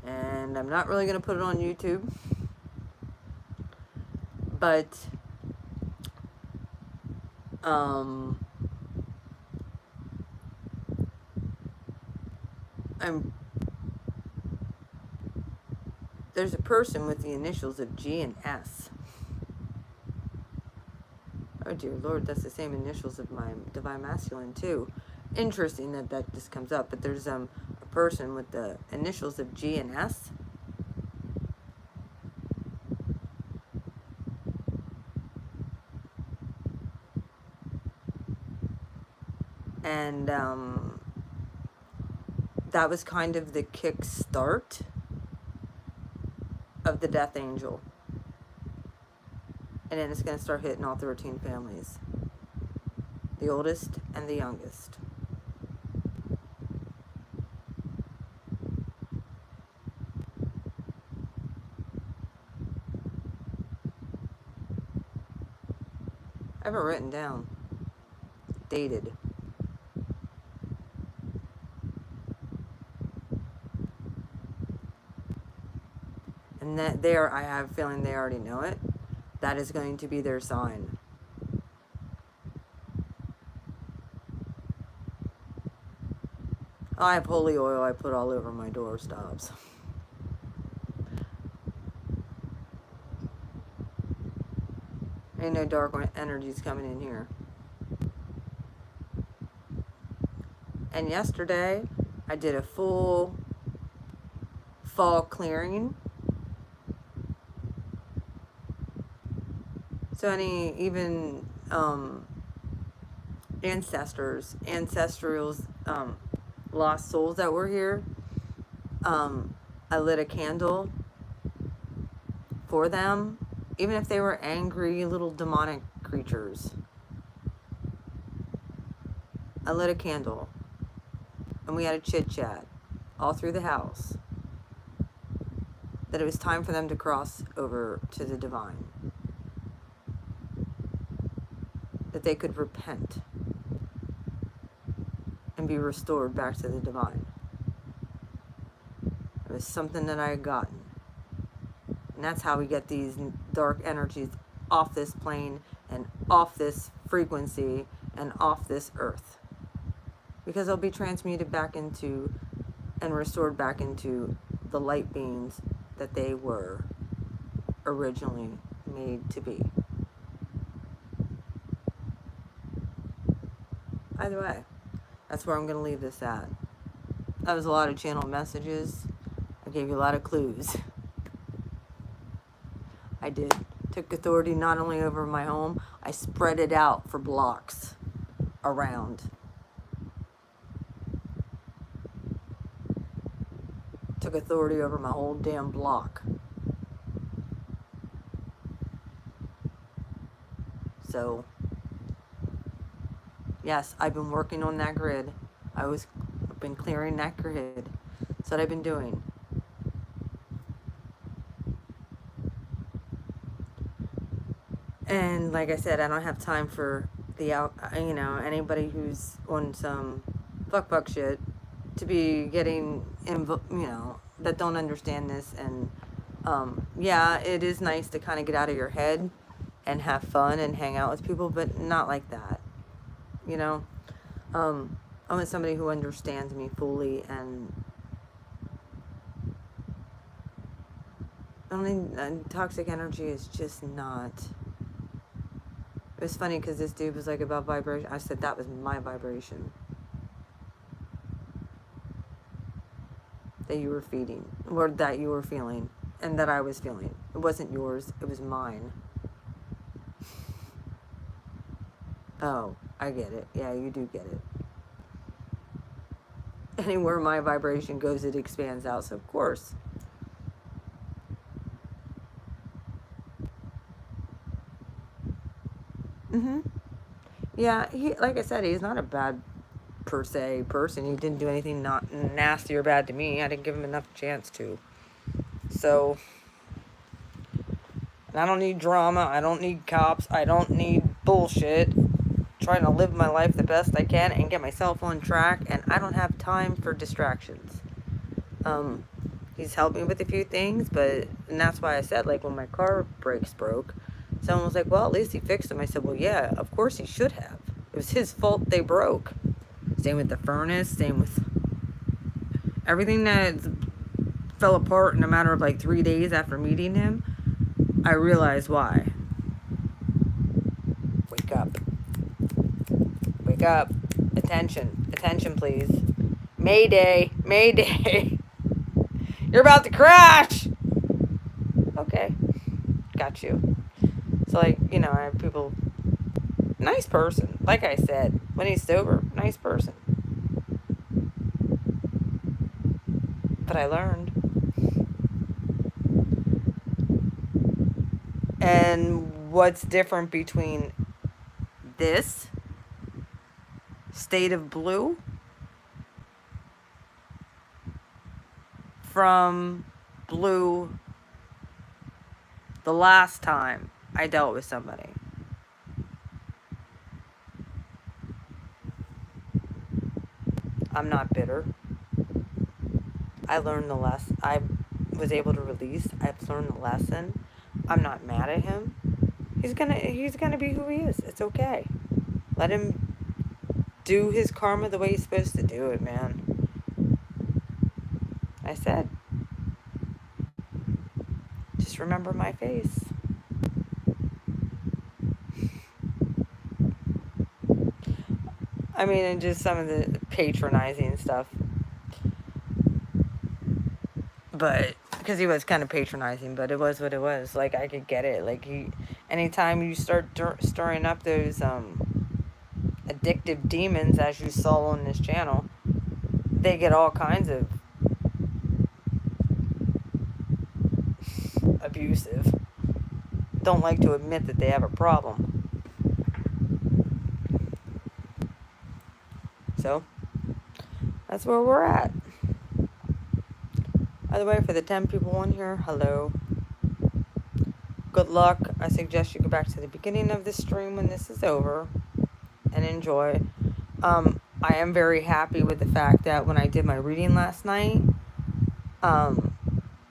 And I'm not really going to put it on YouTube. But there's a person with the initials of G and S. Oh dear Lord, that's the same initials of my Divine Masculine too. Interesting that that just comes up, but there's a person with the initials of G and S. And that was kind of the kick-start of the Death Angel. And then it's going to start hitting all 13 families. The oldest and the youngest. I have it written down. Dated. And that there, I have a feeling they already know it. That is going to be their sign. I have holy oil I put all over my doorstops. Ain't no dark energies coming in here. And yesterday, I did a full fall clearing. So any, even ancestrals, lost souls that were here, I lit a candle for them, even if they were angry little demonic creatures. I lit a candle, and we had a chit-chat all through the house, that it was time for them to cross over to the divine. That they could repent and be restored back to the divine. It was something that I had gotten. And that's how we get these dark energies off this plane and off this frequency and off this earth. Because they'll be transmuted back into and restored back into the light beings that they were originally made to be. Either way, that's where I'm going to leave this at. That was a lot of channel messages. I gave you a lot of clues. I did. Took authority not only over my home, I spread it out for blocks around. Took authority over my whole damn block. So, yes, I've been working on that grid. I've been clearing that grid. That's what I've been doing. And like I said, I don't have time for the anybody who's on some fuck shit to be getting that don't understand this. And yeah, it is nice to kind of get out of your head and have fun and hang out with people, but not like that. I want somebody who understands me fully and I don't need, toxic energy is just not. It was funny because this dude was like about vibration. I said that was my vibration that you were feeding, or that you were feeling, and that I was feeling. It wasn't yours, it was mine. Oh, I get it. Yeah, you do get it. Anywhere my vibration goes, it expands out, so of course. Mm-hmm. Yeah, he, like I said, he's not a bad per se person. He didn't do anything not nasty or bad to me. I didn't give him enough chance to. So, and I don't need drama. I don't need cops. I don't need bullshit. Trying to live my life the best I can and get myself on track, and I don't have time for distractions. Um, he's helped me with a few things, and that's why I said, like, when my car brakes broke, someone was like, well, at least he fixed them. I said, well, yeah, of course he should have. It was his fault they broke. Same with the furnace, same with everything that fell apart in a matter of like 3 days after meeting him. I realized why. Wake up. Wake up. Attention. Attention, please. Mayday. Mayday. You're about to crash. Okay. Got you. So, like, you know, I have people. Nice person. Like I said, when he's sober, nice person. But I learned. And what's different between this state of blue from blue the last time I dealt with somebody? I'm not bitter. I learned the lesson. I was able to release. I've learned the lesson. I'm not mad at him. He's gonna be who he is. It's okay. Let him do his karma the way he's supposed to do it, man. I said, just remember my face. I mean, and just some of the patronizing stuff. But, because he was kind of patronizing, but it was what it was. Like, I could get it. Like, anytime you start stirring up those, addictive demons, as you saw on this channel, they get all kinds of abusive. Don't like to admit that they have a problem. So, that's where we're at. By the way, for the 10 people on here, hello. Good luck. I suggest you go back to the beginning of the stream when this is over and enjoy. I am very happy with the fact that when I did my reading last night,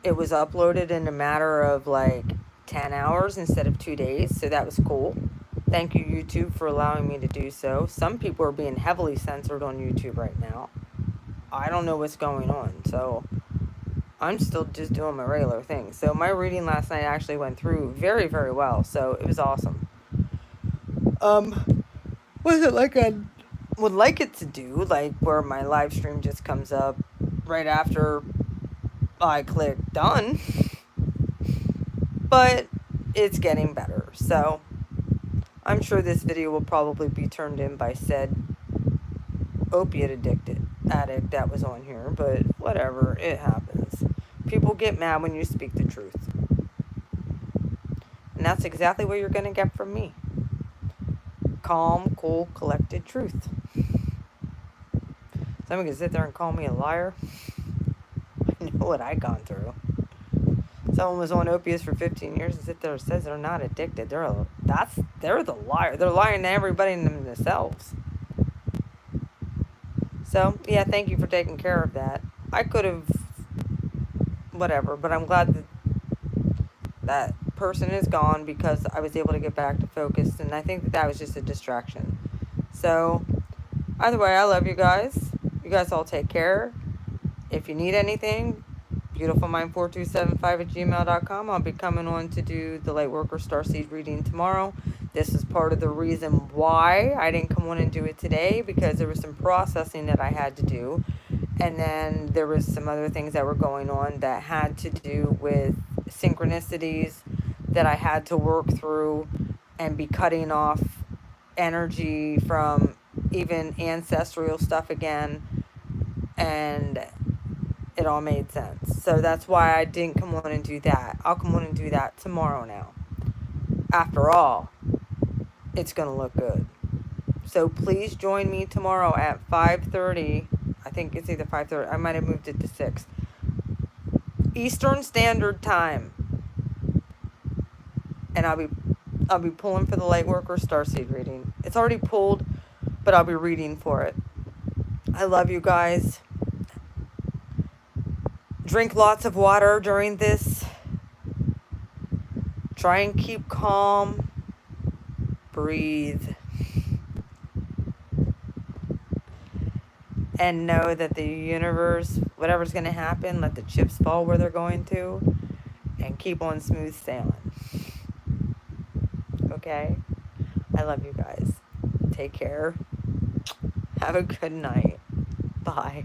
it was uploaded in a matter of like 10 hours instead of 2 days. So that was cool. Thank you, YouTube, for allowing me to do so. Some people are being heavily censored on YouTube right now. I don't know what's going on. So I'm still just doing my regular thing. So my reading last night actually went through very, very well. So it was awesome. Was it like I would like it to do, like where my live stream just comes up right after I click done. But it's getting better. So I'm sure this video will probably be turned in by said opiate addict that was on here. But whatever, it happens. People get mad when you speak the truth. And that's exactly what you're going to get from me. Calm, cool, collected truth. Someone can sit there and call me a liar. I know what I've gone through. Someone was on opiates for 15 years and sit there and says they're not addicted. They're the liar. They're lying to everybody and themselves. So, yeah, thank you for taking care of that. I could have whatever, but I'm glad that that person is gone because I was able to get back to focus, and I think that was just a distraction. So, either way, I love you guys. You guys all take care. If you need anything, beautifulmind4275 at gmail.com. I'll be coming on to do the Lightworker Starseed reading tomorrow. This is part of the reason why I didn't come on and do it today, because there was some processing that I had to do. And then there was some other things that were going on that had to do with synchronicities that I had to work through, and be cutting off energy from even ancestral stuff again. And it all made sense. So that's why I didn't come on and do that. I'll come on and do that tomorrow now. After all, it's going to look good. So please join me tomorrow at 5:30. I think it's either 5:30. I might have moved it to 6. Eastern Standard Time. And I'll be pulling for the Lightworker Starseed reading. It's already pulled, but I'll be reading for it. I love you guys. Drink lots of water during this. Try and keep calm. Breathe. And know that the universe, whatever's going to happen, let the chips fall where they're going to. And keep on smooth sailing. Okay? I love you guys. Take care. Have a good night. Bye.